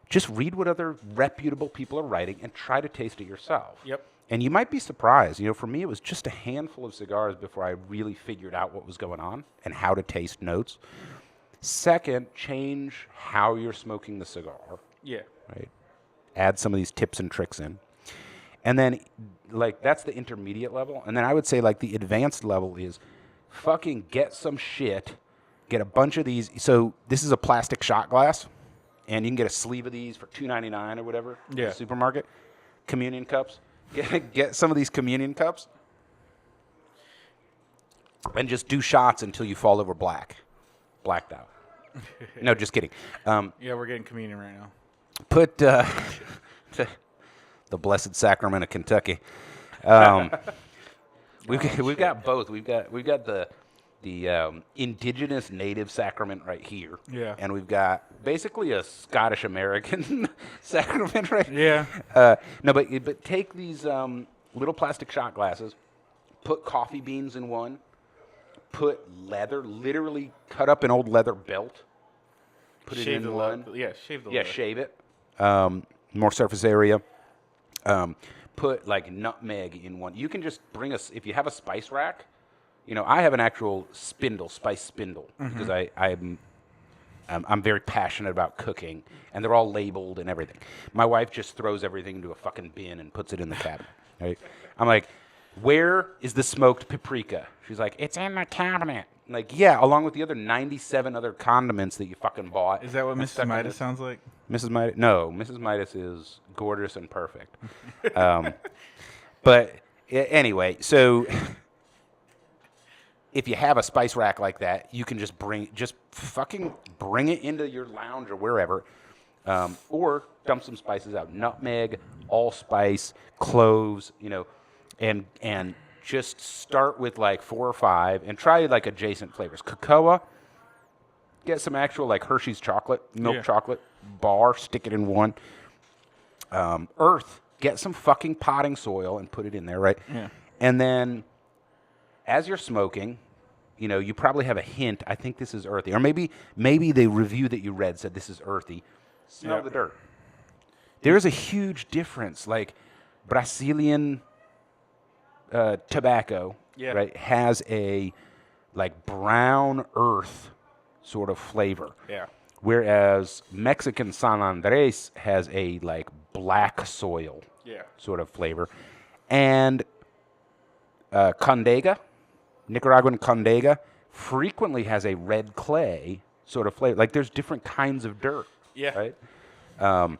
B: just read what other reputable people are writing and try to taste it yourself.
C: Yep.
B: And you might be surprised. For me, it was just a handful of cigars before I really figured out what was going on and how to taste notes. Second, change how you're smoking the cigar.
C: Yeah.
B: Right? Add some of these tips and tricks in. And then, that's the intermediate level. And then I would say, the advanced level is fucking get some shit, get a bunch of these. So this is a plastic shot glass, and you can get a sleeve of these for $2.99 or whatever at the supermarket. Communion cups. Get some of these communion cups and just do shots until you fall over blacked out. No, just kidding.
C: Yeah, we're getting communion right now.
B: Put the Blessed Sacrament of Kentucky. We've got both. We've got the indigenous native sacrament right here.
C: Yeah.
B: And we've got basically a Scottish American sacrament right
C: here.
B: Yeah. No, but take these little plastic shot glasses, put coffee beans in one, put leather, literally cut up an old leather belt, put it in one.
C: Shave the leather.
B: Yeah, shave it. More surface area. Put nutmeg in one. You can just bring if you have a spice rack. I have an actual spice spindle, because I'm very passionate about cooking, and they're all labeled and everything. My wife just throws everything into a fucking bin and puts it in the cabinet. Right? I'm like, where is the smoked paprika? She's like, it's in the cabinet. I'm like, yeah, along with the other 97 other condiments that you fucking bought.
C: Is that what Mrs. Midas sounds like?
B: Mrs. Midas? No, Mrs. Midas is gorgeous and perfect. But anyway, so if you have a spice rack like that, you can just fucking bring it into your lounge or wherever, or dump some spices out. Nutmeg, allspice, cloves, and just start with 4 or 5 and try adjacent flavors. Cocoa, get some actual Hershey's chocolate, milk chocolate bar, stick it in one. Earth, get some fucking potting soil and put it in there, right?
C: Yeah.
B: And then as you're smoking, you probably have a hint. I think this is earthy, or maybe the review that you read said this is earthy. Smell the dirt. There is a huge difference. Like Brazilian tobacco, right, has a like brown earth sort of flavor.
C: Yeah.
B: Whereas Mexican San Andres has a like black soil sort of flavor. And Condega, Nicaraguan Condega, frequently has a red clay sort of flavor. Like there's different kinds of dirt.
C: Yeah.
B: Right?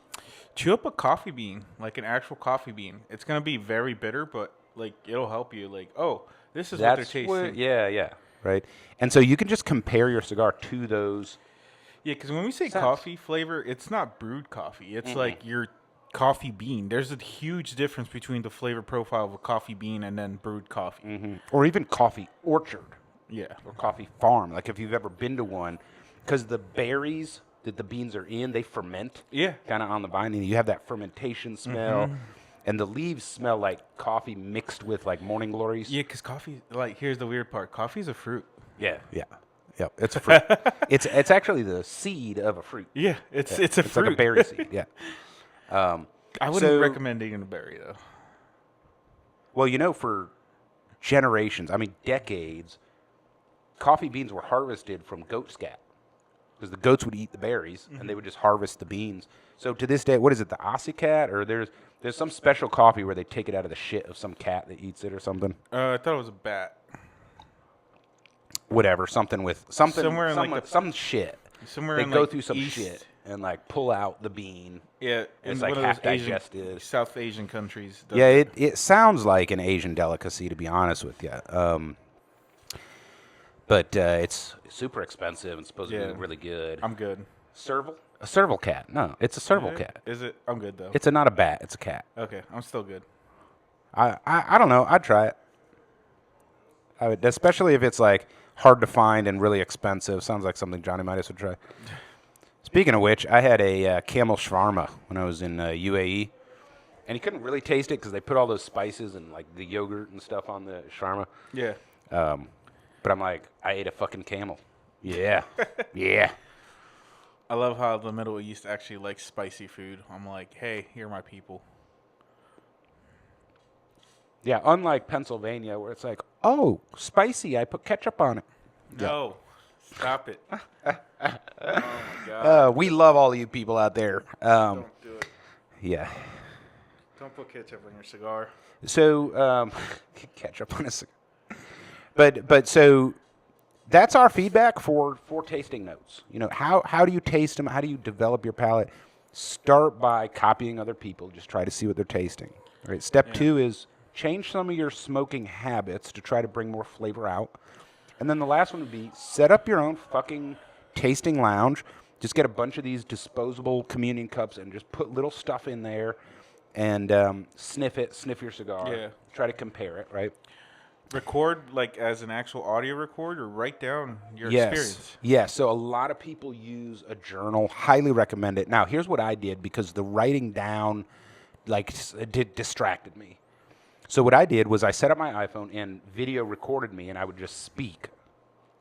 C: Chew up a coffee bean, like an actual coffee bean. It's going to be very bitter, but like it'll help you. Like, oh, this is what they're tasting.
B: Yeah. Right. And so you can just compare your cigar to those.
C: Yeah, because when we say coffee flavor, it's not brewed coffee. It's like your coffee bean. There's a huge difference between the flavor profile of a coffee bean and then brewed coffee.
B: Mm-hmm. Or even coffee orchard.
C: Yeah.
B: Or coffee farm. Like if you've ever been to one, because the berries that the beans are in, they ferment.
C: Yeah.
B: Kind of on the vine. And you have that fermentation smell. Mm-hmm. And the leaves smell like coffee mixed with like morning glories.
C: Yeah, because coffee, like here's the weird part. Coffee's a fruit.
B: Yeah. Yep, it's a fruit. it's actually the seed of a fruit.
C: Yeah, it's a fruit.
B: It's like a berry seed. Yeah.
C: I wouldn't recommend eating a berry though.
B: Well, for generations, decades, coffee beans were harvested from goat scat because the goats would eat the berries and they would just harvest the beans. So to this day, what is it, the Aussie cat, or there's some special coffee where they take it out of the shit of some cat that eats it or something?
C: I thought it was a bat.
B: Whatever, something with something
C: somewhere in like
B: some shit.
C: Somewhere
B: they
C: in
B: go
C: like
B: through some
C: East,
B: shit and like pull out the bean.
C: Yeah,
B: it's
C: in
B: like
C: one
B: half
C: of those
B: digested.
C: South Asian countries.
B: Yeah, it sounds like an Asian delicacy, to be honest with you. But it's super expensive and supposed to be really good.
C: I'm good.
B: A serval cat? No, it's a serval cat.
C: Is it? I'm good though.
B: It's not a bat. It's a cat.
C: Okay, I'm still good.
B: I don't know. I'd try it. I would, especially if it's like hard to find and really expensive. Sounds like something Johnny Midas would try. Speaking of which, I had a camel shawarma when I was in UAE, and you couldn't really taste it because they put all those spices and like the yogurt and stuff on the shawarma.
C: Yeah.
B: But I'm like, I ate a fucking camel. Yeah. Yeah.
C: I love how the Middle East actually likes spicy food. I'm like, hey, you're my people.
B: Yeah, unlike Pennsylvania where it's like, oh, spicy, I put ketchup on it.
C: No, stop it. Oh, my God.
B: We love all you people out there.
C: Don't do it.
B: Yeah.
C: Don't put ketchup on your cigar.
B: So, ketchup on a cigar. But so that's our feedback for tasting notes. How do you taste them? How do you develop your palate? Start by copying other people. Just try to see what they're tasting. All right. Step 2 is change some of your smoking habits to try to bring more flavor out. And then the last one would be set up your own fucking tasting lounge. Just get a bunch of these disposable communion cups and just put little stuff in there and sniff your cigar.
C: Yeah.
B: Try to compare it, right?
C: Record like as an actual audio record or write down your experience.
B: Yes. So a lot of people use a journal. Highly recommend it. Now, here's what I did because the writing down distracted me. So what I did was I set up my iPhone and video recorded me, and I would just speak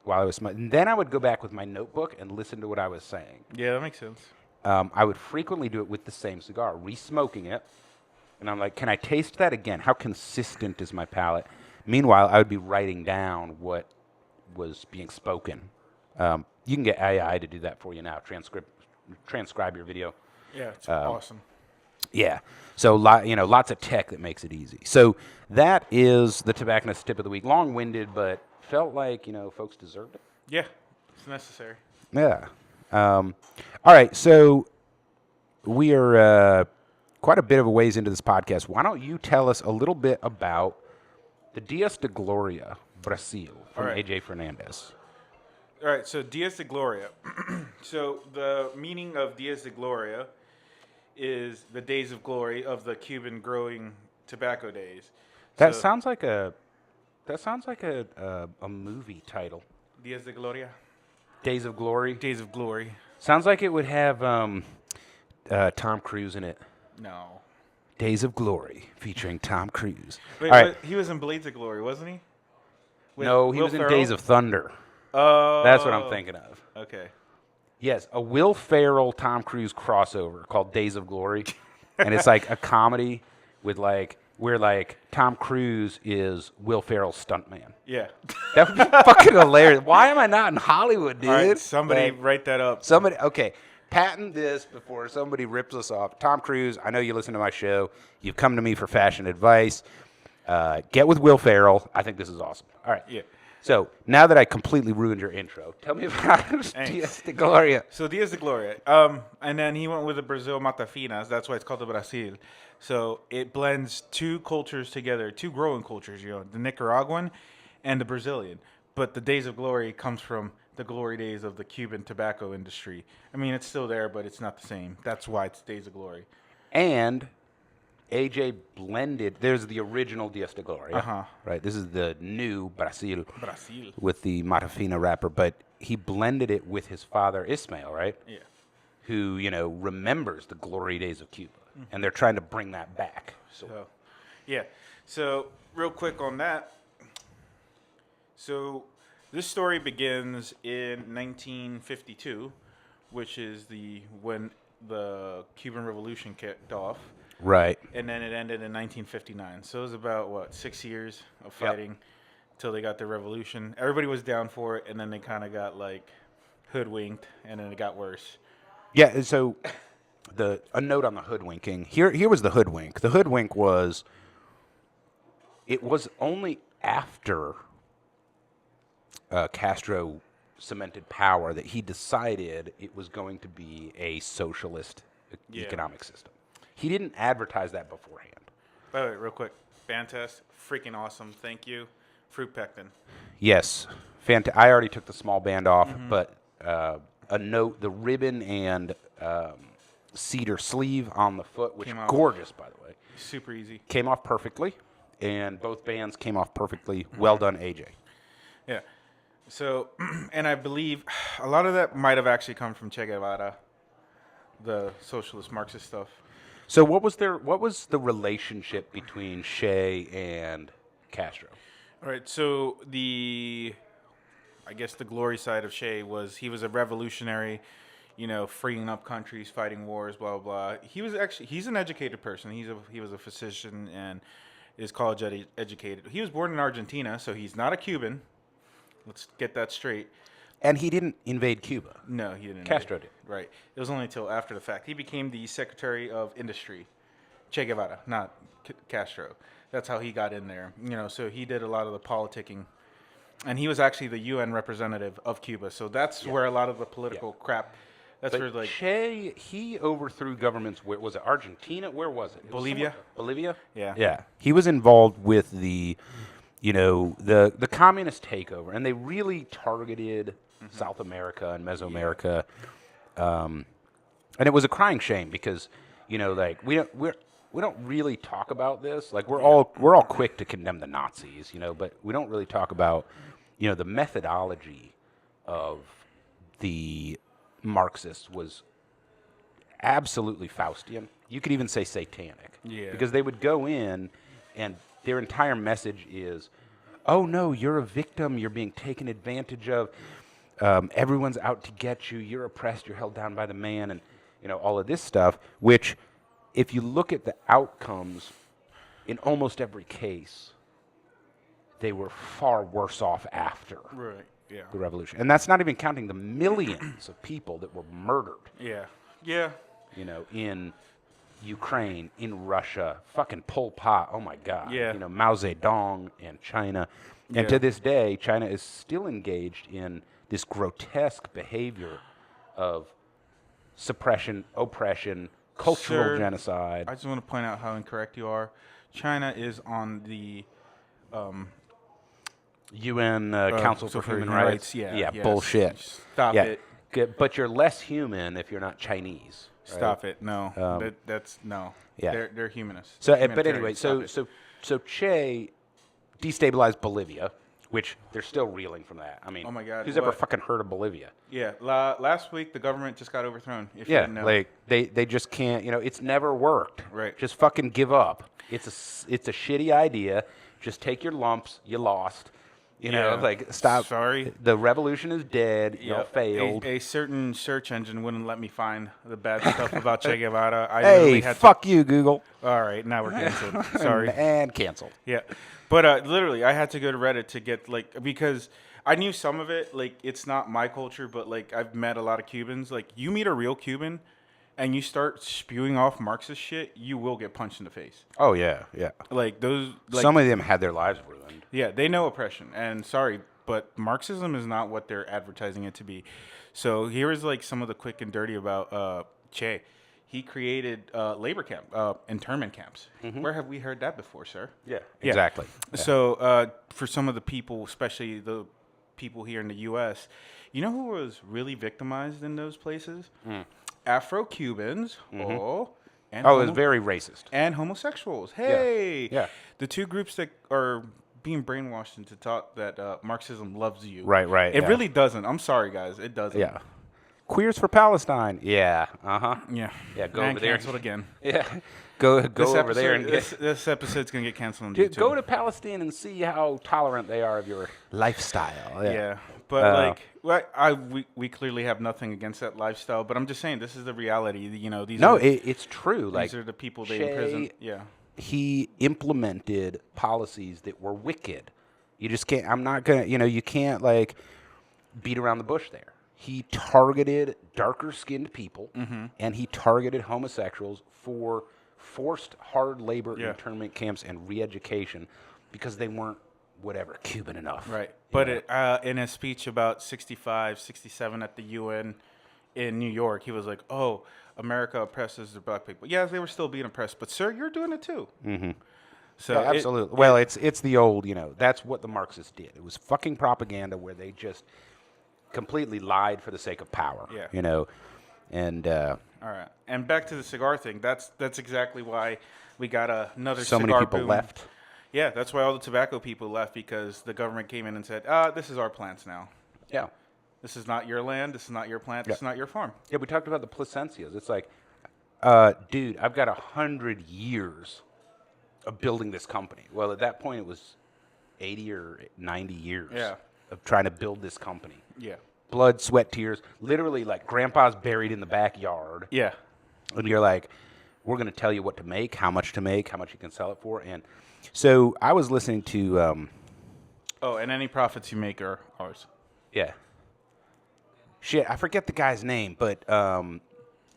B: while I was smoking. And then I would go back with my notebook and listen to what I was saying.
C: Yeah, that makes sense.
B: I would frequently do it with the same cigar, re-smoking it. And I'm like, can I taste that again? How consistent is my palate? Meanwhile, I would be writing down what was being spoken. You can get AI to do that for you now, transcribe your video.
C: Yeah, it's awesome.
B: Yeah. So, lots of tech that makes it easy. So that is the Tobacconist Tip of the Week. Long-winded, but felt like, folks deserved it.
C: Yeah, it's necessary.
B: Yeah. All right. So we are quite a bit of a ways into this podcast. Why don't you tell us a little bit about the Dias de Gloria Brazil from AJ Fernandez?
C: All right. So Dias de Gloria. So the meaning of Dias de Gloria is the days of glory of the Cuban growing tobacco days.
B: That sounds like a movie title.
C: Dias de Gloria.
B: Days of Glory.
C: Days of Glory.
B: Sounds like it would have Tom Cruise in it.
C: No.
B: Days of Glory featuring Tom Cruise.
C: Wait,
B: all right.
C: he was in Blades of Glory, wasn't he?
B: No, he
C: Will
B: was in
C: Ferrell?
B: Days of Thunder.
C: Oh.
B: That's what I'm thinking of.
C: Okay.
B: Yes, a Will Ferrell, Tom Cruise crossover called Days of Glory. And it's like a comedy with like, where like Tom Cruise is Will Ferrell's stuntman.
C: Yeah.
B: That would be fucking hilarious. Why am I not in Hollywood, dude?
C: All right, somebody
B: Like,
C: write that up.
B: okay, patent this before somebody rips us off. Tom Cruise, I know you listen to my show. You've come to me for fashion advice. Get with Will Ferrell. I think this is awesome. All right.
C: Yeah.
B: So now that I completely ruined your intro, tell me about Dias de Gloria.
C: So Dias de Gloria. And then he went with the Brazil Mata Fina. That's why it's called the Brazil. So it blends two cultures together, two growing cultures, the Nicaraguan and the Brazilian. But the Days of Glory comes from the glory days of the Cuban tobacco industry. I mean, it's still there, but it's not the same. That's why it's Days of Glory.
B: And AJ blended. There's the original Dias de Gloria, right? This is the new Basil with the Mata Fina wrapper, but he blended it with his father Ismail, right?
C: Yeah.
B: Who remembers the glory days of Cuba, and they're trying to bring that back.
C: So, yeah. So real quick on that. So this story begins in 1952, which is when the Cuban Revolution kicked off.
B: Right.
C: And then it ended in 1959. So it was about, 6 years of fighting until they got the revolution. Everybody was down for it, and then they kind of got, hoodwinked, and then it got worse.
B: Yeah, so a note on the hoodwinking. Here was the hoodwink. The hoodwink was, it was only after Castro cemented power that he decided it was going to be a socialist economic system. He didn't advertise that beforehand.
C: By the way, real quick, Fantast, freaking awesome. Thank you. Fruit pectin.
B: Yes. I already took the small band off, but a note, the ribbon and cedar sleeve on the foot, which is gorgeous, by the way.
C: Super easy.
B: Came off perfectly, and both bands came off perfectly. Well done, AJ.
C: Yeah. So, and I believe a lot of that might have actually come from Che Guevara, the socialist Marxist stuff.
B: So what was the relationship between Che and Castro?
C: All right, so I guess the glory side of Che was he was a revolutionary, freeing up countries, fighting wars, blah blah blah. He's an educated person. He was a physician and is college educated. He was born in Argentina, so he's not a Cuban. Let's get that straight.
B: And he didn't invade Cuba.
C: No, he didn't.
B: Castro did.
C: Right. It was only until after the fact. He became the Secretary of Industry. Che Guevara, not Castro. That's how he got in there. So he did a lot of the politicking. And he was actually the UN representative of Cuba. So that's where a lot of the political crap, where
B: Che, he overthrew governments. Where was it? Argentina? Where was it?
C: Bolivia.
B: Bolivia?
C: Yeah.
B: Yeah. He was involved with the communist takeover, and they really targeted South America and Mesoamerica, and it was a crying shame because, we don't really talk about this. Like we're all quick to condemn the Nazis, but we don't really talk about, the methodology of the Marxists was absolutely Faustian. You could even say satanic, because they would go in and their entire message is, oh, no, you're a victim. You're being taken advantage of. Everyone's out to get you. You're oppressed. You're held down by the man, and all of this stuff, which if you look at the outcomes in almost every case, they were far worse off after the revolution. And that's not even counting the millions of people that were murdered.
C: Yeah.
B: In Ukraine, in Russia, fucking Pol Pot, oh my God.
C: Yeah.
B: Mao Zedong and China. And to this day, China is still engaged in this grotesque behavior of suppression, oppression, cultural genocide.
C: I just want to point out how incorrect you are. China is on the
B: UN Council for Human Rights.
C: Yeah,
B: bullshit.
C: Stop it.
B: But you're less human if you're not Chinese. Right?
C: Stop it. No. That's no.
B: Yeah.
C: They're humanists.
B: So, but anyway, so Che destabilized Bolivia, which they're still reeling from that. I mean,
C: oh my God,
B: who's ever fucking heard of Bolivia?
C: Yeah. Last week the government just got overthrown. If you didn't know.
B: Like they just can't. It's never worked.
C: Right.
B: Just fucking give up. It's a shitty idea. Just take your lumps. You lost. You know, like, stop.
C: Sorry.
B: The revolution is dead. You know, failed.
C: A certain search engine wouldn't let me find the bad stuff about Che Guevara. I
B: Hey,
C: literally had
B: fuck you, Google.
C: All right, now we're canceled. Sorry.
B: And canceled.
C: Yeah. But literally, I had to go to Reddit to get, like, because I knew some of it. Like, it's not my culture, but, like, I've met a lot of Cubans. Like, you meet a real Cuban and you start spewing off Marxist shit, you will get punched in the face.
B: Oh, yeah, yeah.
C: Like, those... Like,
B: some of them had their lives ruined.
C: Yeah, they know oppression. And sorry, but Marxism is not what they're advertising it to be. So here is, like, some of the quick and dirty about Che. He created labor camp, internment camps. Mm-hmm. Where have we heard that before, sir?
B: Yeah, exactly. Yeah.
C: So for some of the people, especially the people here in the U.S., you know who was really victimized in those places? Afro-Cubans.
B: Mm-hmm.
C: It
B: was very racist.
C: And homosexuals. Hey.
B: Yeah.
C: The two groups that are being brainwashed into thought that Marxism loves you.
B: Right.
C: It really doesn't. I'm sorry, guys. It doesn't.
B: Yeah. Queers for Palestine. Yeah. Uh-huh.
C: Yeah.
B: Yeah, go
C: and
B: over there.
C: Canceled again.
B: Yeah. Go over there and get...
C: This episode's going to get canceled on YouTube.
B: Go to Palestine and see how tolerant they are of your lifestyle.
C: Yeah. But, we clearly have nothing against that lifestyle. But I'm just saying, this is the reality. You know,
B: it's true.
C: These are the people they imprison. Yeah.
B: He implemented policies that were wicked. You just can't... I'm not going to... you can't, like, beat around the bush there. He targeted darker-skinned people, and he targeted homosexuals for forced hard labor internment camps and re-education because they weren't, Cuban enough.
C: Right. But in a speech about 65, 67 at the UN in New York, he was like, oh, America oppresses the black people. Yeah, they were still being oppressed, but, sir, you're doing it too. Mm-hmm. So
B: yeah, absolutely. It's the old, that's what the Marxists did. It was fucking propaganda where they just... completely lied for the sake of power.
C: Yeah.
B: And
C: all right. And back to the cigar thing. That's exactly why we got another
B: so
C: cigar
B: many people
C: boom.
B: left.
C: Yeah, that's why all the tobacco people left, because the government came in and said, this is our plants now.
B: Yeah.
C: This is not your land. This is not your plant. This is not your farm.
B: Yeah, we talked about the Placencias. It's like, dude, I've got 100 years of building this company. Well, at that point, it was 80 or 90 years of trying to build this company.
C: Yeah.
B: Blood, sweat, tears. Literally, like, grandpa's buried in the backyard.
C: Yeah.
B: And you're like, we're going to tell you what to make, how much you can sell it for. And so I was listening to...
C: and any profits you make are ours.
B: Yeah. Shit, I forget the guy's name, but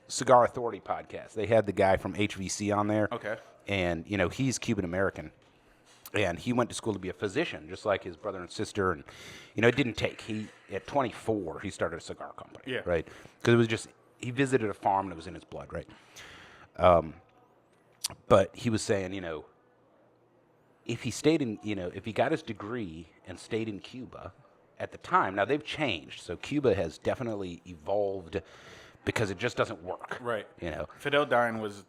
B: Cigar Authority podcast. They had the guy from HVC on there.
C: Okay.
B: And, he's Cuban-American. And he went to school to be a physician, just like his brother and sister. And, it didn't take. At 24, he started a cigar company.
C: Yeah.
B: Right? Because it was just, he visited a farm and it was in his blood, right? But he was saying, if he stayed in, if he got his degree and stayed in Cuba at the time, now they've changed. So Cuba has definitely evolved because it just doesn't work.
C: Right. Fidel dying was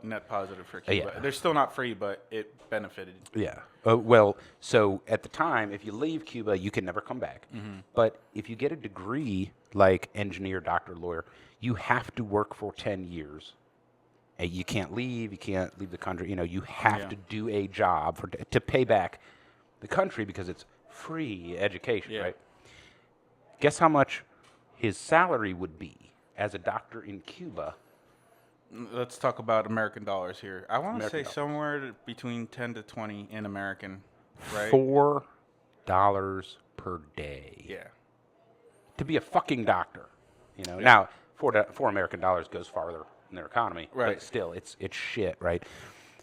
C: net positive for Cuba.
B: Yeah.
C: They're still not free, but it benefited.
B: Yeah. So at the time, if you leave Cuba, you can never come back. Mm-hmm. But if you get a degree like engineer, doctor, lawyer, you have to work for 10 years. And you can't leave. You can't leave the country. You have to do a job to pay back the country because it's free education, right? Guess how much his salary would be as a doctor in Cuba?
C: Let's talk about American dollars here. I want to say somewhere between 10 to 20 in American, right?
B: $4 per day.
C: Yeah.
B: To be a fucking doctor, Now, $4 American dollars goes farther in their economy,
C: right?
B: But still, it's shit, right?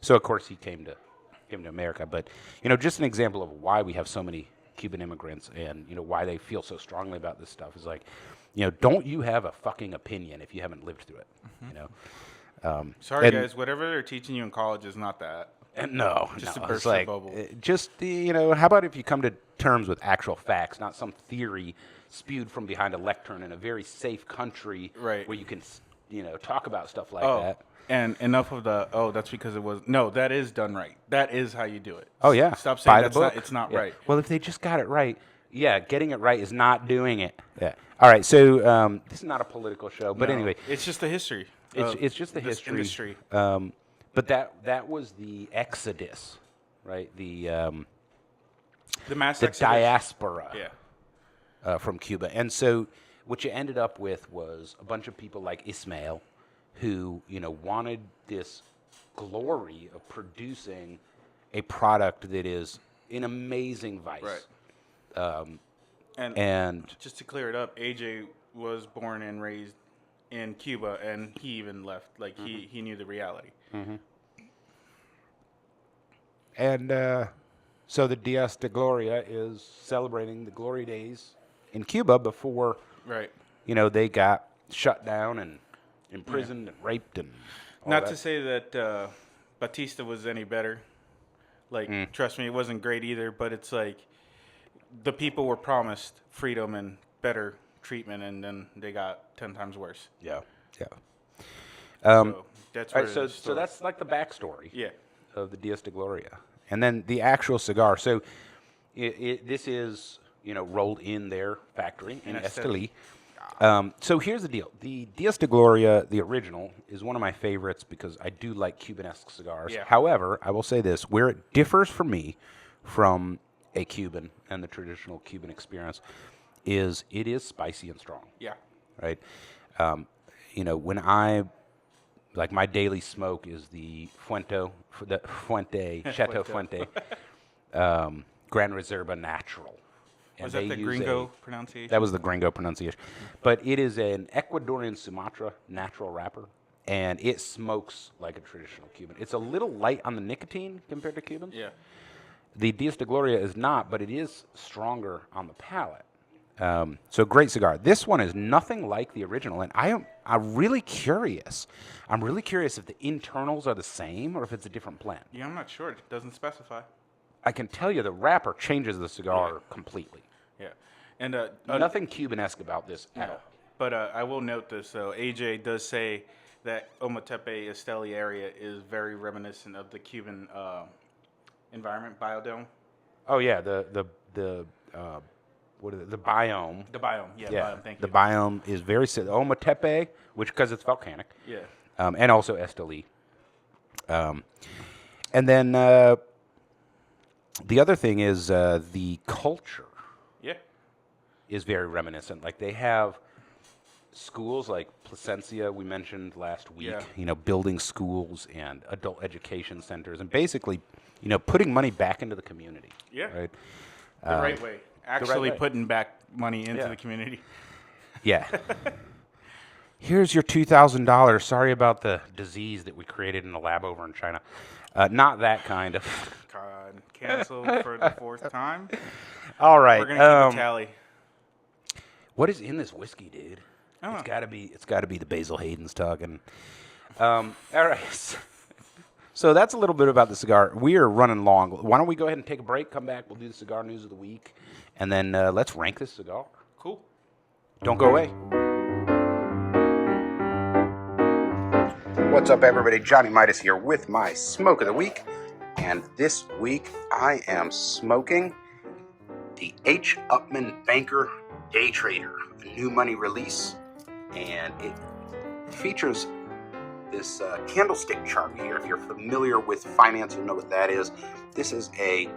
B: So of course he came to America, but just an example of why we have so many Cuban immigrants and why they feel so strongly about this stuff is like, don't you have a fucking opinion if you haven't lived through it,
C: Sorry, guys. Whatever they're teaching you in college is not that.
B: No,
C: just
B: no.
C: a burst
B: It's like,
C: bubble.
B: How about if you come to terms with actual facts, not some theory spewed from behind a lectern in a very safe country,
C: right,
B: where you can, talk about stuff like that.
C: And enough of the, that's because it was, no, that is done right. That is how you do it.
B: Oh, yeah.
C: Stop saying
B: that's
C: it's not right.
B: Well, if they just got it right, getting it right is not doing it. Yeah. All right, so this is not a political show, but anyway.
C: It's just the history.
B: It's just the history.
C: Industry.
B: But that was the exodus, right?
C: the
B: diaspora from Cuba. And so what you ended up with was a bunch of people like Ismael who, wanted this glory of producing a product that is an amazing vice.
C: Right. And just to clear it up, AJ was born and raised in Cuba, and he even left. Like, he knew the reality.
B: Mm-hmm. And so the Dias de Gloria is celebrating the glory days in Cuba before, they got shut down and imprisoned and raped and all
C: Not
B: that.
C: to say that Batista was any better. Like, trust me, it wasn't great either, but it's like the people were promised freedom and better treatment, and then they got 10 times worse.
B: Yeah.
C: So that's where
B: so that's like the backstory of the Dias de Gloria. And then the actual cigar. So this is, rolled in their factory in Esteli. So here's the deal. The Dias de Gloria, the original, is one of my favorites because I do like Cuban-esque cigars.
C: Yeah.
B: However, I will say this. Where it differs for me from a Cuban and the traditional Cuban experience is it is spicy and strong.
C: Yeah.
B: Right? When my daily smoke is the Chateau Fuente, Gran Reserva Natural. And
C: was that the Gringo pronunciation?
B: That was the Gringo pronunciation. But it is an Ecuadorian Sumatra natural wrapper, and it smokes like a traditional Cuban. It's a little light on the nicotine compared to Cubans.
C: Yeah.
B: The Dias de Gloria is not, but it is stronger on the palate. So great cigar. This one is nothing like the original, and I'm really curious. I'm really curious if the internals are the same or if it's a different plant.
C: Yeah, I'm not sure. It doesn't specify.
B: I can tell you the wrapper changes the cigar completely.
C: Yeah. And
B: nothing Cuban-esque about this at all.
C: But I will note this, though. AJ does say that Ometepe Esteli area is very reminiscent of the Cuban environment, biodome.
B: Oh, yeah, the biome.
C: The biome, biome, thank you.
B: The biome is very similar. Ometepe, because it's volcanic.
C: Yeah.
B: And also Esteli. And then the other thing is the culture.
C: Yeah.
B: Is very reminiscent. Like they have schools like Placencia we mentioned last week, building schools and adult education centers and basically, putting money back into the community.
C: Yeah.
B: Right?
C: The right way. Actually putting back money into the community.
B: Yeah. Here's your $2,000. Sorry about the disease that we created in the lab over in China. Not that kind of.
C: God, canceled for the fourth time.
B: All right.
C: We're gonna keep a tally.
B: What is in this whiskey, dude?
C: Oh.
B: It's got to be the Basil Hayden's talking. All right. So that's a little bit about the cigar. We are running long. Why don't we go ahead and take a break? Come back. We'll do the cigar news of the week, and then let's rank this cigar.
C: Cool.
B: Don't go away. What's up, everybody? Johnny Midas here with my smoke of the week, and this week I am smoking the H. Upmann Banker Day Trader, a new money release, and it features this candlestick chart here. If you're familiar with finance, you'll know what that is. This is a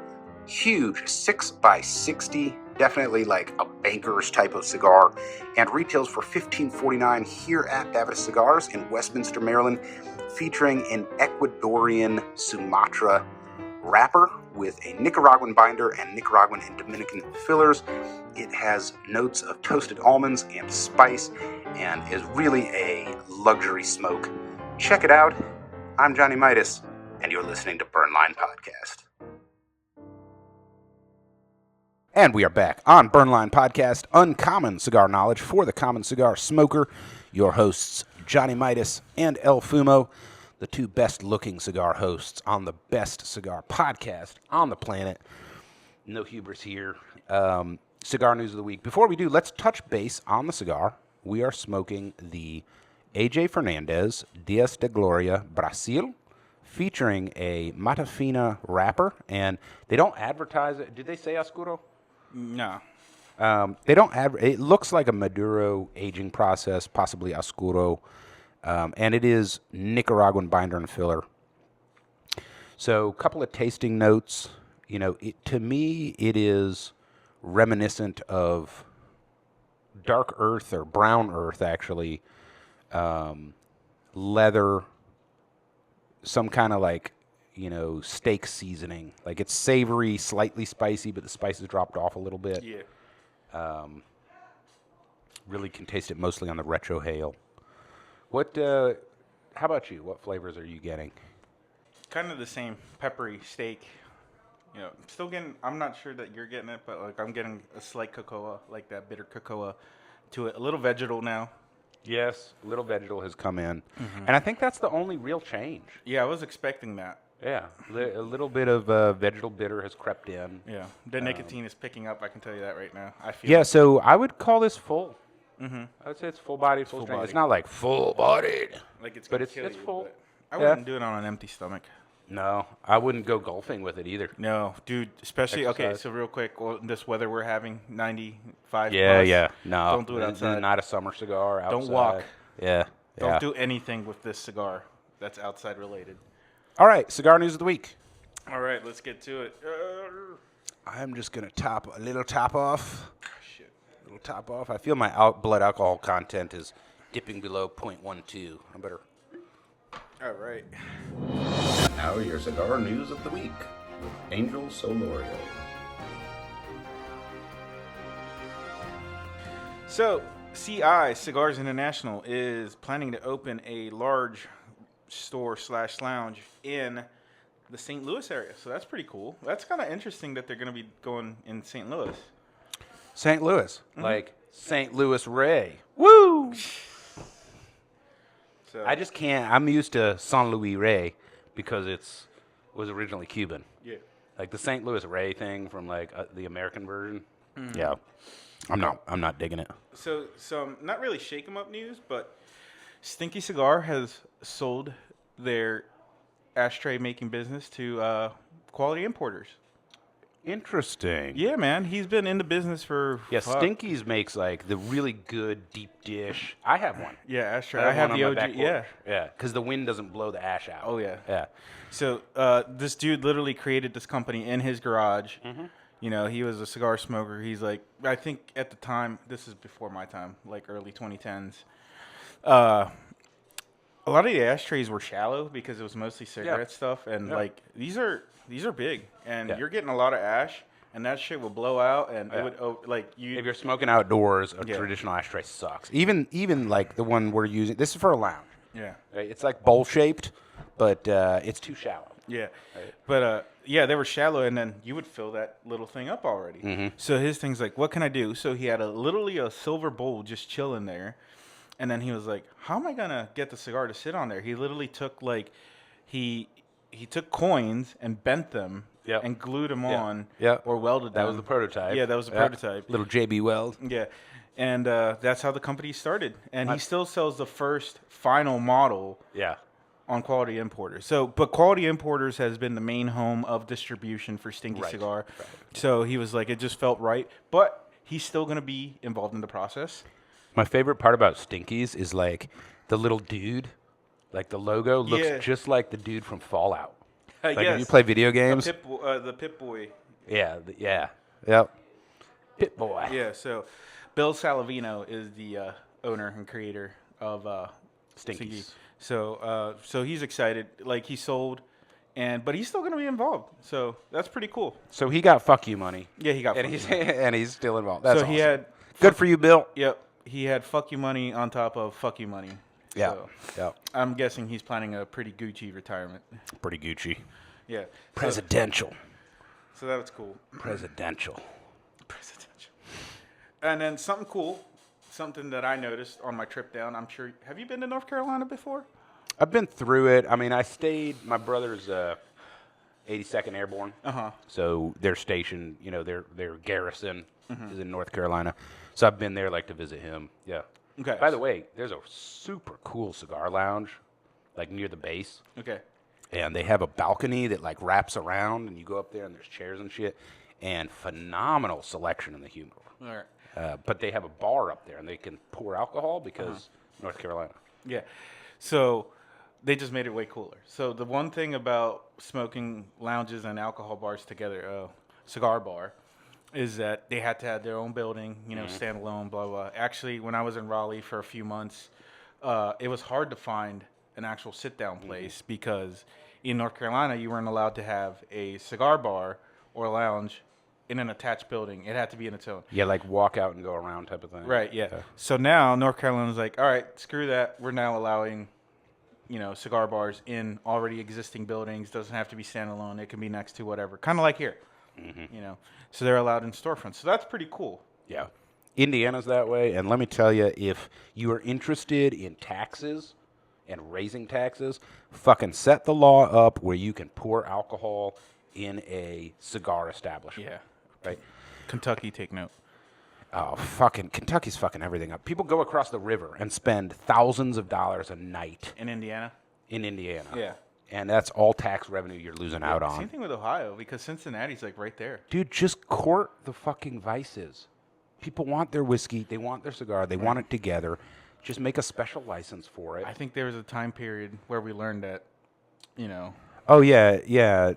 B: huge 6x60, definitely like a banker's type of cigar, and retails for $15.49 here at Davidoff Cigars in Westminster, Maryland, featuring an Ecuadorian Sumatra wrapper with a Nicaraguan binder and Nicaraguan and Dominican fillers. It has notes of toasted almonds and spice and is really a luxury smoke. Check it out. I'm Johnny Midas, and you're listening to Burnline Podcast. And we are back on Burnline Podcast, uncommon cigar knowledge for the common cigar smoker. Your hosts, Johnny Midas and El Fumo, the two best-looking cigar hosts on the best cigar podcast on the planet. No hubris here. Cigar news of the week. Before we do, let's touch base on the cigar. We are smoking the AJ Fernandez Dias de Gloria Brazil, featuring a Mata Fina wrapper, and they don't advertise it. Did they say Oscuro?
C: No.
B: They don't it looks like a Maduro aging process, possibly Oscuro, and it is Nicaraguan binder and filler. So a couple of tasting notes. to me, it is reminiscent of dark earth or brown earth, actually, leather, some kind of like, steak seasoning. Like it's savory, slightly spicy, but the spices dropped off a little bit.
C: Yeah.
B: Really can taste it mostly on the retro hail. How about you? What flavors are you getting?
C: Kind of the same peppery steak. Still getting. I'm not sure that you're getting it, but like I'm getting a slight cocoa, like that bitter cocoa, to it. A little vegetal now.
B: Yes, little vegetal has come in, and I think that's the only real change.
C: Yeah, I was expecting that.
B: Yeah, a little bit of vegetal bitter has crept in.
C: Yeah, the nicotine is picking up. I can tell you that right now. I feel.
B: Yeah, so I would call this full.
C: Mm-hmm.
B: I would say it's full-bodied, full strength.
C: Full-bodied.
B: It's not like full-bodied.
C: Like it's.
B: But
C: It's
B: full.
C: But I wouldn't do it on an empty stomach.
B: No, I wouldn't go golfing with it either.
C: No, dude. Especially
B: Exercise.
C: okay. So real quick, this weather we're having 95.
B: Yeah,
C: plus,
B: yeah. No,
C: don't do it outside.
B: Not a summer cigar. Outside.
C: Don't walk.
B: Yeah.
C: Don't do anything with this cigar that's outside related.
B: All right, cigar news of the week.
C: All right, let's get to it.
B: I'm just gonna top a little top off.
C: Shit.
B: Little top off. I feel my blood alcohol content is dipping below 0.12. I better.
C: All right.
A: And now your cigar news of the week with Angel Solorio.
C: So, CI Cigars International is planning to open a large store/lounge in the St. Louis area. So that's pretty cool. That's kind of interesting that they're going to be going in St. Louis.
B: St. Louis, like St. Louis Ray. Woo!
C: So
B: I just can't. I'm used to San Luis Rey because was originally Cuban.
C: yeah.
B: Like the St. Louis Rey thing from like the American version. Yeah, I'm not digging it.
C: So some not really shake 'em up news, but Stinky Cigar has sold their ashtray making business to Quality Importers.
B: Interesting.
C: Yeah, man, he's been in the business for
B: Stinky's makes like the really good deep dish. I have one.
C: Yeah, ashtray. I have
B: one
C: the
B: on my
C: OG.
B: back
C: Yeah.
B: porch. Yeah, because the wind doesn't blow the ash out.
C: Oh yeah.
B: Yeah.
C: So this dude literally created this company in his garage. He was a cigar smoker. He's like, I think at the time, this is before my time, like early 2010s. A lot of the ashtrays were shallow because it was mostly cigarette stuff, and like these are big, and you're getting a lot of ash, and that shit will blow out, and it would
B: If you're smoking outdoors, a traditional ashtray sucks. Even like the one we're using. This is for a lounge.
C: Yeah.
B: Right? It's like bowl shaped, but it's too shallow.
C: Yeah.
B: Right.
C: But they were shallow, and then you would fill that little thing up already. So his thing's like, what can I do? So he had literally a silver bowl just chilling there. And then he was like, how am I going to get the cigar to sit on there? He literally took he took coins and bent them and glued them on or welded them.
B: That was the prototype.
C: Yeah, that was the prototype.
B: Little JB Weld.
C: Yeah. And that's how the company started. And he still sells the first final model on Quality Importers. So, but Quality Importers has been the main home of distribution for Stinky Cigar. Right. So he was like, it just felt right. But he's still going to be involved in the process.
B: My favorite part about Stinky's is like the little dude, like the logo looks just like the dude from Fallout. Like if you play video games,
C: the Pip Boy.
B: Yep. Pip Boy.
C: Yeah. So, Bill Salavino is the owner and creator of
B: Stinky's.
C: So he's excited. Like he sold, but he's still going to be involved. So that's pretty cool.
B: So he got fuck you money.
C: Yeah, he got.
B: And he's still involved. That's awesome.
C: He had
B: good for you, Bill.
C: Yep. He had fuck you money on top of fuck you money.
B: Yeah.
C: So I'm guessing he's planning a pretty Gucci retirement.
B: Pretty Gucci.
C: Yeah.
B: Presidential.
C: So that was cool.
B: Presidential.
C: And then something cool, something that I noticed on my trip down. I'm sure. Have you been to North Carolina before?
B: I've been through it. I mean, I stayed. My brother's 82nd Airborne. So their station, their garrison is in North Carolina. So I've been there like to visit him. Yeah.
C: Okay.
B: By the way, there's a super cool cigar lounge, like near the base.
C: Okay.
B: And they have a balcony that like wraps around, and you go up there, and there's chairs and shit, and phenomenal selection in the humidor.
C: All right.
B: But they have a bar up there, and they can pour alcohol because North Carolina.
C: Yeah. So They just made it way cooler. So the one thing about smoking lounges and alcohol bars together, cigar bar, is that they had to have their own building, standalone, blah, blah. Actually, when I was in Raleigh for a few months, it was hard to find an actual sit-down place because in North Carolina, you weren't allowed to have a cigar bar or a lounge in an attached building. It had to be in its own.
B: Yeah, like walk out and go around type of thing.
C: Right, yeah. So now North Carolina's like, all right, screw that. We're now allowing, cigar bars in already existing buildings. Doesn't have to be standalone. It can be next to whatever. Kind of like here, So they're allowed in storefronts. So that's pretty cool.
B: Yeah. Indiana's that way. And let me tell you, if you are interested in taxes and raising taxes, fucking set the law up where you can pour alcohol in a cigar establishment.
C: Yeah.
B: Right?
C: Kentucky, take note.
B: Oh, fucking Kentucky's fucking everything up. People go across the river and spend thousands of dollars a night.
C: In Indiana?
B: In Indiana.
C: Yeah.
B: And that's all tax revenue you're losing out on.
C: Same thing with Ohio, because Cincinnati's like right there.
B: Dude, just court the fucking vices. People want their whiskey. They want their cigar. They want it together. Just make a special license for it.
C: I think there was a time period where we learned that,
B: Oh, yeah.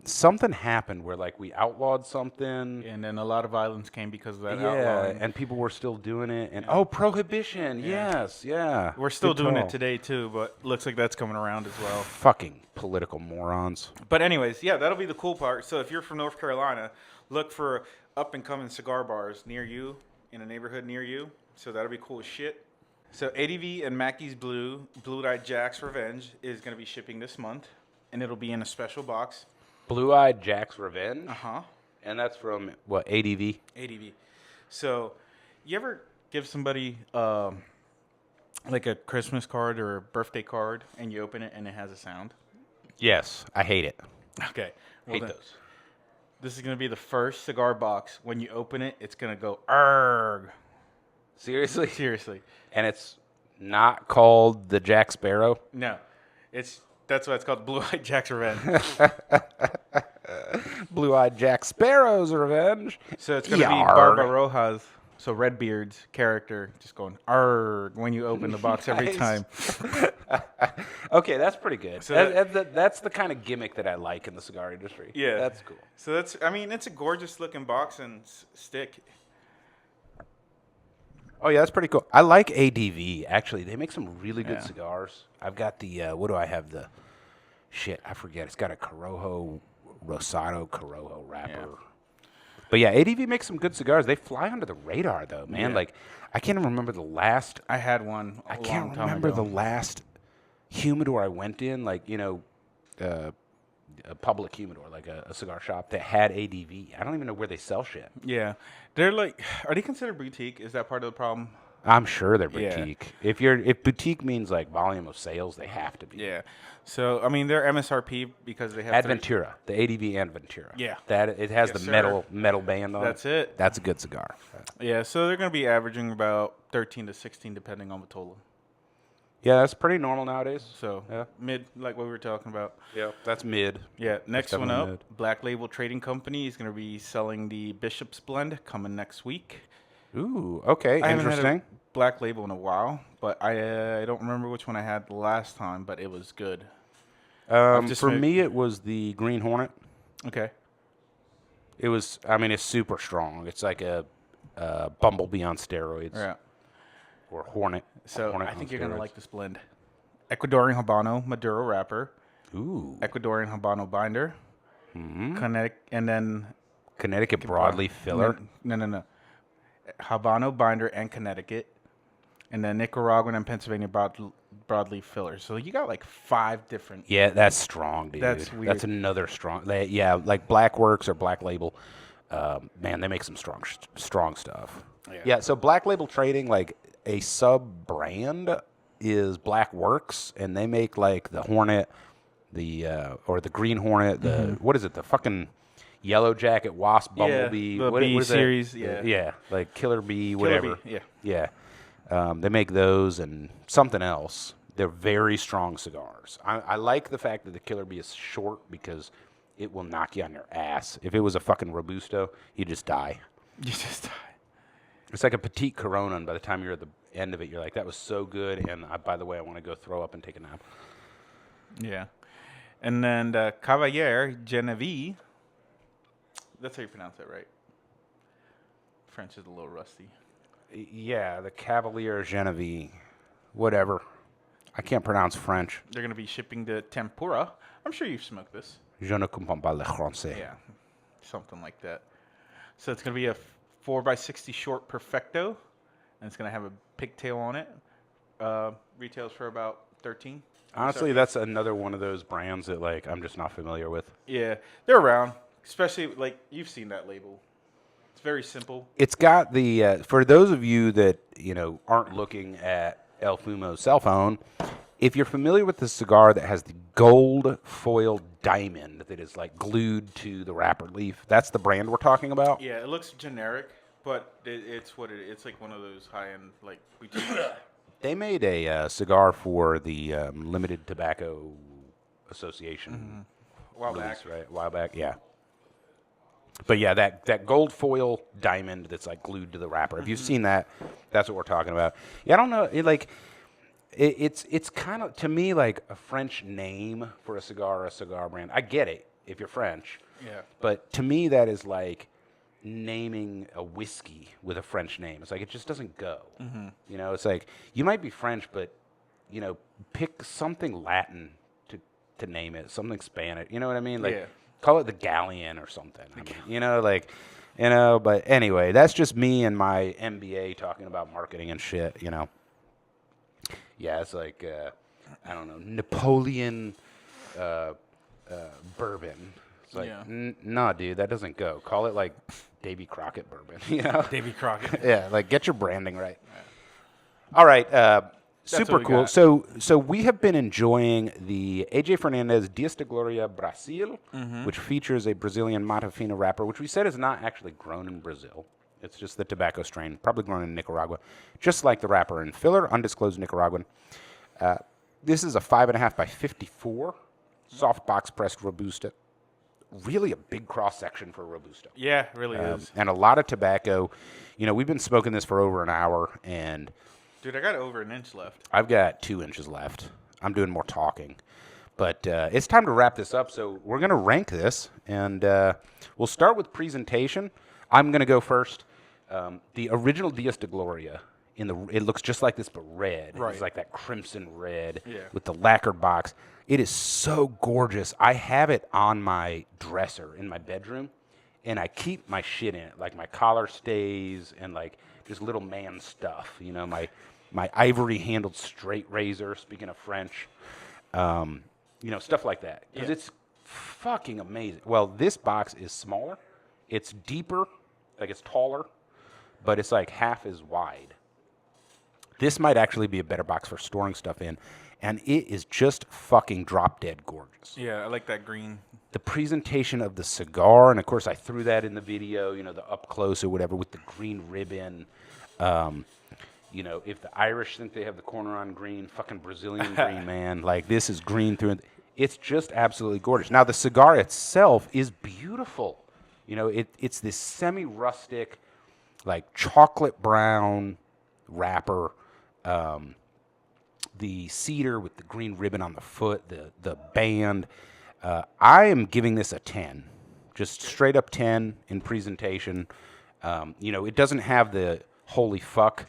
B: Something happened where, like, we outlawed something.
C: And then a lot of violence came because of that
B: Yeah,
C: outlawing.
B: and people were still doing it. And prohibition. Yes, yeah.
C: We're still
B: Good
C: doing
B: call.
C: it today, too, but looks like that's coming around as well.
B: Fucking political morons.
C: But anyways, yeah, that'll be the cool part. So if you're from North Carolina, look for up-and-coming cigar bars near you, in a neighborhood near you. So that'll be cool as shit. So ADV and Mackey's Blue-Eyed Jack's Revenge is going to be shipping this month. And it'll be in a special box.
B: Blue-Eyed Jack's Revenge?
C: Uh-huh.
B: And that's from, what, ADV?
C: ADV. So, you ever give somebody, like a Christmas card or a birthday card, and you open it and it has a sound?
B: Yes, I hate it.
C: Okay.
B: Hate those.
C: This is going to be the first cigar box. When you open it, it's going to go, arg.
B: Seriously?
C: Seriously.
B: And it's not called the Jack Sparrow?
C: No. That's why it's called Blue-Eyed Jack's Revenge.
B: Blue-Eyed Jack Sparrow's Revenge.
C: So it's going to be Barbaroja's, so Redbeard's character, just going, arg, when you open the box every time.
B: Okay, that's pretty good.
C: So
B: that's the kind of gimmick that I like in the cigar industry.
C: Yeah.
B: That's cool.
C: So it's a gorgeous looking box and stick.
B: Oh, yeah, that's pretty cool. I like ADV, actually. They make some really good cigars. I've got the, what do I have? I forget. It's got a Rosado Corojo wrapper. Yeah. But, yeah, ADV makes some good cigars. They fly under the radar, though, man.
C: Yeah.
B: Like, I can't remember the last.
C: I had one
B: I can't remember the last humidor I went in, like, a public humidor, like a cigar shop that had ADV. I don't even know where they sell shit.
C: Yeah. They're like, are they considered boutique? Is that part of the problem?
B: I'm sure they're boutique. Yeah. If boutique means like volume of sales, they have to be.
C: Yeah. So, I mean, they're MSRP because they have
B: Adventura, the ADV Adventura.
C: Yeah.
B: That it has the metal band on it.
C: That's it.
B: That's a good cigar.
C: Yeah, so they're going to be averaging about 13 to 16 depending on Vitola.
B: Yeah, that's pretty normal nowadays.
C: So, mid, like what we were talking about.
B: Yeah, that's mid.
C: Yeah, next one up, Black Label Trading Company is going to be selling the Bishop's Blend coming next week.
B: Ooh, okay,
C: I
B: interesting.
C: haven't had a Black Label in a while, but I don't remember which one I had the last time, but it was good.
B: For me, it was the Green Hornet.
C: Okay.
B: It was, it's super strong. It's like a Bumblebee on steroids.
C: Yeah.
B: Or Hornet.
C: So
B: Hornet
C: I think you're going to like this blend. Ecuadorian Habano Maduro wrapper.
B: Ooh.
C: Ecuadorian Habano binder.
B: Mm-hmm.
C: Connecticut
B: broadleaf filler.
C: No. Habano binder and Connecticut. And then Nicaraguan and Pennsylvania broadleaf filler. So you got like 5 different.
B: Yeah, that's strong, dude.
C: That's weird.
B: That's another strong. Like Black Works or Black Label. Man, they make some strong stuff. Yeah, so Black Label Trading, like a sub-brand is Black Works, and they make like the Hornet, or the Green Hornet, what is it, the fucking Yellow Jacket, Wasp, Bumblebee.
C: The B series,
B: Yeah, like Killer Bee, whatever.
C: Bee,
B: Yeah. They make those and something else. They're very strong cigars. I like the fact that the Killer Bee is short because it will knock you on your ass. If it was a fucking Robusto, you just die.
C: You just die.
B: It's like a petite Corona, and by the time you're at the end of it, you're like, that was so good, and by the way, I want to go throw up and take a nap.
C: Yeah. And then the Cavalier Genevieve. That's how you pronounce it, right? French is a little rusty.
B: Yeah, the Cavalier Genevieve. Whatever. I can't pronounce French.
C: They're going to be shipping to Tempura. I'm sure you've smoked this.
B: Je ne comprends pas le français.
C: Yeah, something like that. So it's going to be a 4x60 short Perfecto, and it's going to have a pigtail on it. Retails for about 13.
B: Honestly, that's another one of those brands that like I'm just not familiar with.
C: Yeah, they're around. Especially like you've seen that label. It's very simple.
B: It's got the for those of you that aren't looking at El Fumo's cell phone. If you're familiar with the cigar that has the gold foil diamond that is like glued to the wrapper leaf, that's the brand we're talking about.
C: Yeah, it looks generic, but it's what it is. It's like one of those high-end like boutique.
B: They made a cigar for the Limited Tobacco Association.
C: A while back.
B: Right? A while back, yeah. But yeah, that gold foil diamond that's like glued to the wrapper. If you've seen that, that's what we're talking about. Yeah, I don't know. It's kind of, to me, like a French name for a cigar or a cigar brand. I get it if you're French.
C: Yeah.
B: But to me, that is like naming a whiskey with a French name. It's like it just doesn't go. It's like you might be French, but pick something Latin to name it, something Spanish. You know what I mean? Like call it the Galleon or something. But anyway, that's just me and my MBA talking about marketing and shit. Yeah, it's like I don't know, Napoleon bourbon. It's like, nah, dude, that doesn't go. Call it like Davy Crockett bourbon.
C: Davy Crockett.
B: Yeah, like get your branding right. Yeah. All right, super cool.
C: Got.
B: So we have been enjoying the AJ Fernandez Dias de Gloria Brazil, which features a Brazilian Mata Fina wrapper, which we said is not actually grown in Brazil. It's just the tobacco strain, probably grown in Nicaragua, just like the wrapper and filler, undisclosed Nicaraguan. This is a 5.5 by 54, soft box pressed Robusta. Really a big cross section for a Robusta.
C: Yeah, it really is.
B: And a lot of tobacco. We've been smoking this for over an hour, and
C: dude, I got over an inch left.
B: I've got 2 inches left. I'm doing more talking. But it's time to wrap this up, so we're going to rank this, and we'll start with presentation. I'm going to go first. The original Dias de Gloria, it looks just like this, but red.
C: Right.
B: It's like that crimson red
C: Yeah.
B: with the lacquered box. It is so gorgeous. I have it on my dresser in my bedroom, and I keep my shit in it, like my collar stays and like just little man stuff. My ivory-handled straight razor, speaking of French, stuff like that. Because it's fucking amazing. Well, this box is smaller. It's deeper, like it's taller, but it's like half as wide. This might actually be a better box for storing stuff in, and it is just fucking drop-dead gorgeous.
C: Yeah, I like that green.
B: The presentation of the cigar, and of course I threw that in the video, the up close or whatever with the green ribbon. If the Irish think they have the corner on green, fucking Brazilian green, man. Like, this is green through and it's just absolutely gorgeous. Now, the cigar itself is beautiful. It's this semi-rustic, like chocolate brown wrapper. The cedar with the green ribbon on the foot, the band. I am giving this a 10. Just straight up 10 in presentation. It doesn't have the holy fuck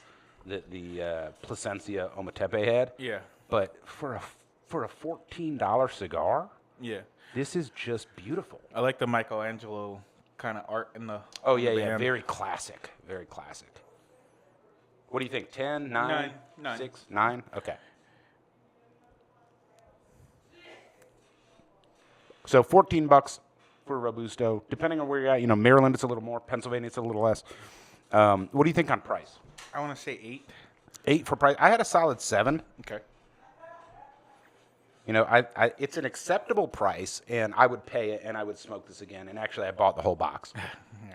B: that the Plasencia Ometepe had.
C: Yeah.
B: But for a $14 cigar,
C: yeah,
B: this is just beautiful.
C: I like the Michelangelo kind of art in the.
B: Oh yeah,
C: band.
B: Very classic. Very classic. What do you think? 10, 9,
C: 9.
B: 6, 9? Okay. So $14 for a Robusto, depending on where you're at. Maryland it's a little more, Pennsylvania it's a little less. What do you think on price?
C: I want to say 8.
B: 8 for price. I had a solid 7.
C: Okay.
B: It's an acceptable price, and I would pay it, and I would smoke this again. And actually, I bought the whole box.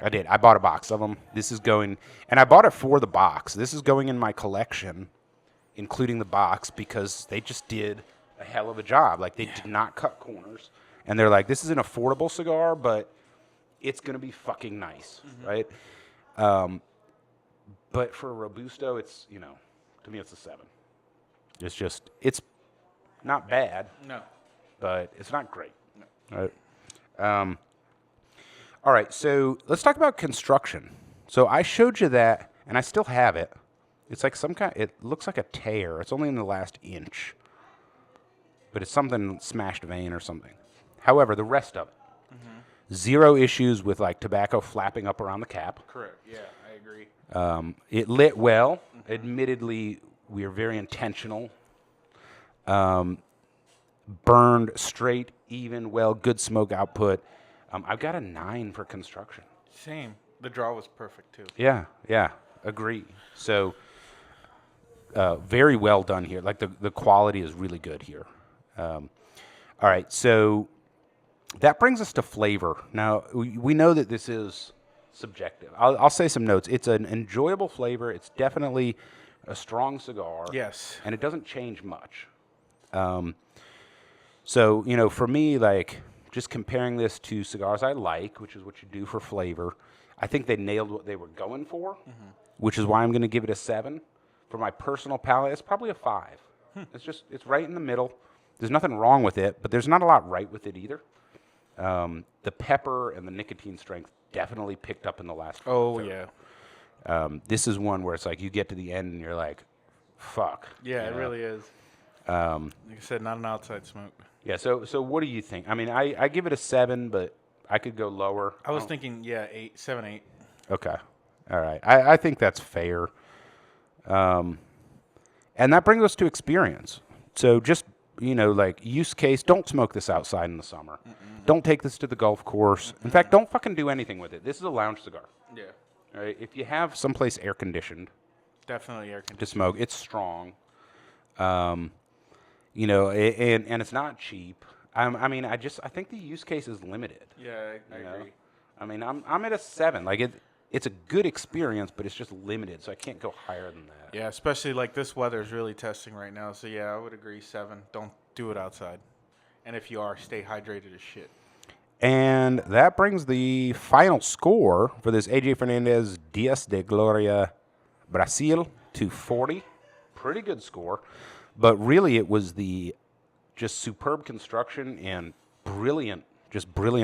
B: I did. I bought a box of them. This is going, and I bought it for the box. This is going in my collection, including the box, because they just did a hell of a job. Like, they did not cut corners. And they're like, this is an affordable cigar, but it's going to be fucking nice, right? But for a Robusto, it's, to me, it's a 7. It's not bad.
C: No.
B: but it's not great. No. Right? All right, so let's talk about construction. So I showed you that, and I still have it. It's like it looks like a tear. It's only in the last inch. But it's something smashed vein or something. However, the rest of it, zero issues with like tobacco flapping up around the cap.
C: Correct, yeah, I agree.
B: It lit well. Admittedly, we are very intentional. Burned straight, even, well, good smoke output. I've got a 9 for construction.
C: Same. The draw was perfect, too.
B: Yeah, agree. So, very well done here. Like, the quality is really good here. All right, so that brings us to flavor. Now, we know that this is subjective. I'll say some notes. It's an enjoyable flavor. It's definitely a strong cigar.
C: Yes.
B: And it doesn't change much. So, for me, like, just comparing this to cigars I like, which is what you do for flavor, I think they nailed what they were going for, which is why I'm going to give it a 7. For my personal palate, it's probably a 5. It's right in the middle. There's nothing wrong with it, but there's not a lot right with it either. The pepper and the nicotine strength definitely picked up in the last one.
C: Oh, yeah.
B: This is one where it's like you get to the end and you're like, fuck.
C: Yeah, it really is. Like I said, not an outside smoke.
B: Yeah, so what do you think? I mean, I give it a 7, but I could go lower.
C: I was thinking, 8, 7, 8.
B: Okay. All right. I think that's fair. And that brings us to experience. So just, like use case, don't smoke this outside in the summer. Don't take this to the golf course. In fact, don't fucking do anything with it. This is a lounge cigar.
C: Yeah.
B: All right? If you have someplace air conditioned
C: Definitely air conditioned.
B: to smoke, it's strong. And it's not cheap. I think the use case is limited.
C: Yeah, I agree.
B: I mean, I'm at a 7. Like it's a good experience, but it's just limited, so I can't go higher than that.
C: Yeah, especially like this weather is really testing right now. So yeah, I would agree 7. Don't do it outside. And if you are, stay hydrated as shit.
B: And that brings the final score for this AJ Fernandez Dias de Gloria Brazil to 40. Pretty good score. But really it was the just superb construction and brilliant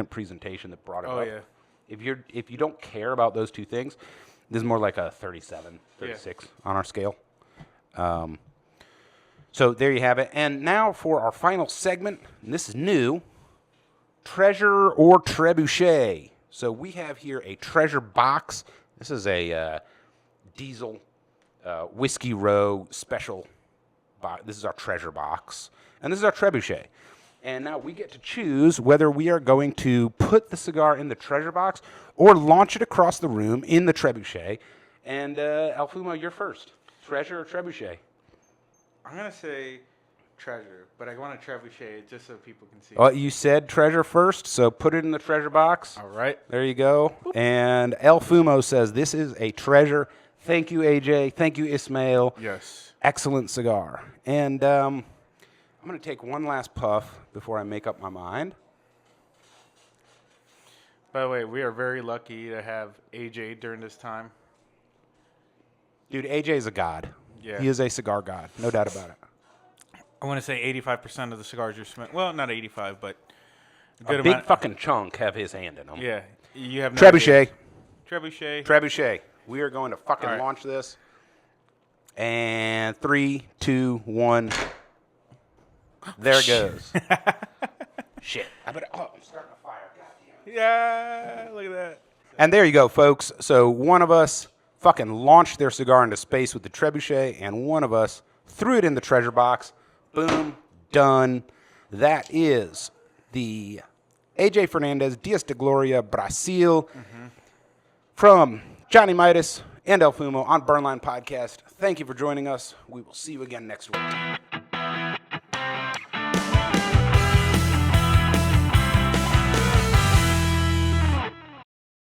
B: presentation that brought it up.
C: Oh, yeah.
B: If you don't care about those two things, this is more like a 37, 36 on our scale. So there you have it. And now for our final segment, and this is new, Treasure or Trebuchet. So we have here a treasure box. This is a Diesel Whiskey Row special box. This is our treasure box. And this is our trebuchet. And now we get to choose whether we are going to put the cigar in the treasure box or launch it across the room in the trebuchet. And Alfumo, you're first. Treasure or trebuchet?
C: I'm going to say treasure, but I want a trebuchet just so people can see.
B: Oh, you said treasure first, so put it in the treasure box.
C: All right.
B: There you go. And Alfumo says this is a treasure. Thank you, AJ. Thank you, Ismail.
C: Yes.
B: Excellent cigar. And I'm going to take one last puff before I make up my mind.
C: By the way, we are very lucky to have AJ during this time.
B: Dude, AJ is a god.
C: Yeah.
B: He is a cigar god. No doubt about it.
C: I want to say 85% of the cigars you're smoking. Well, not 85, but
B: a big fucking chunk have his hand in them.
C: Yeah. You have no
B: Trebuchet.
C: idea. Trebuchet.
B: Trebuchet. We are going to fucking launch this. And 3, 2, 1. There it goes. Shit. I'm starting a fire. Goddamn.
C: Yeah, look at that.
B: And there you go, folks. So one of us fucking launched their cigar into space with the trebuchet, and one of us threw it in the treasure box. Boom. Done. That is the AJ Fernandez Dias de Gloria Brazil from Johnny Midas and El Fumo on Burnline Podcast. Thank you for joining us. We will see you again next week.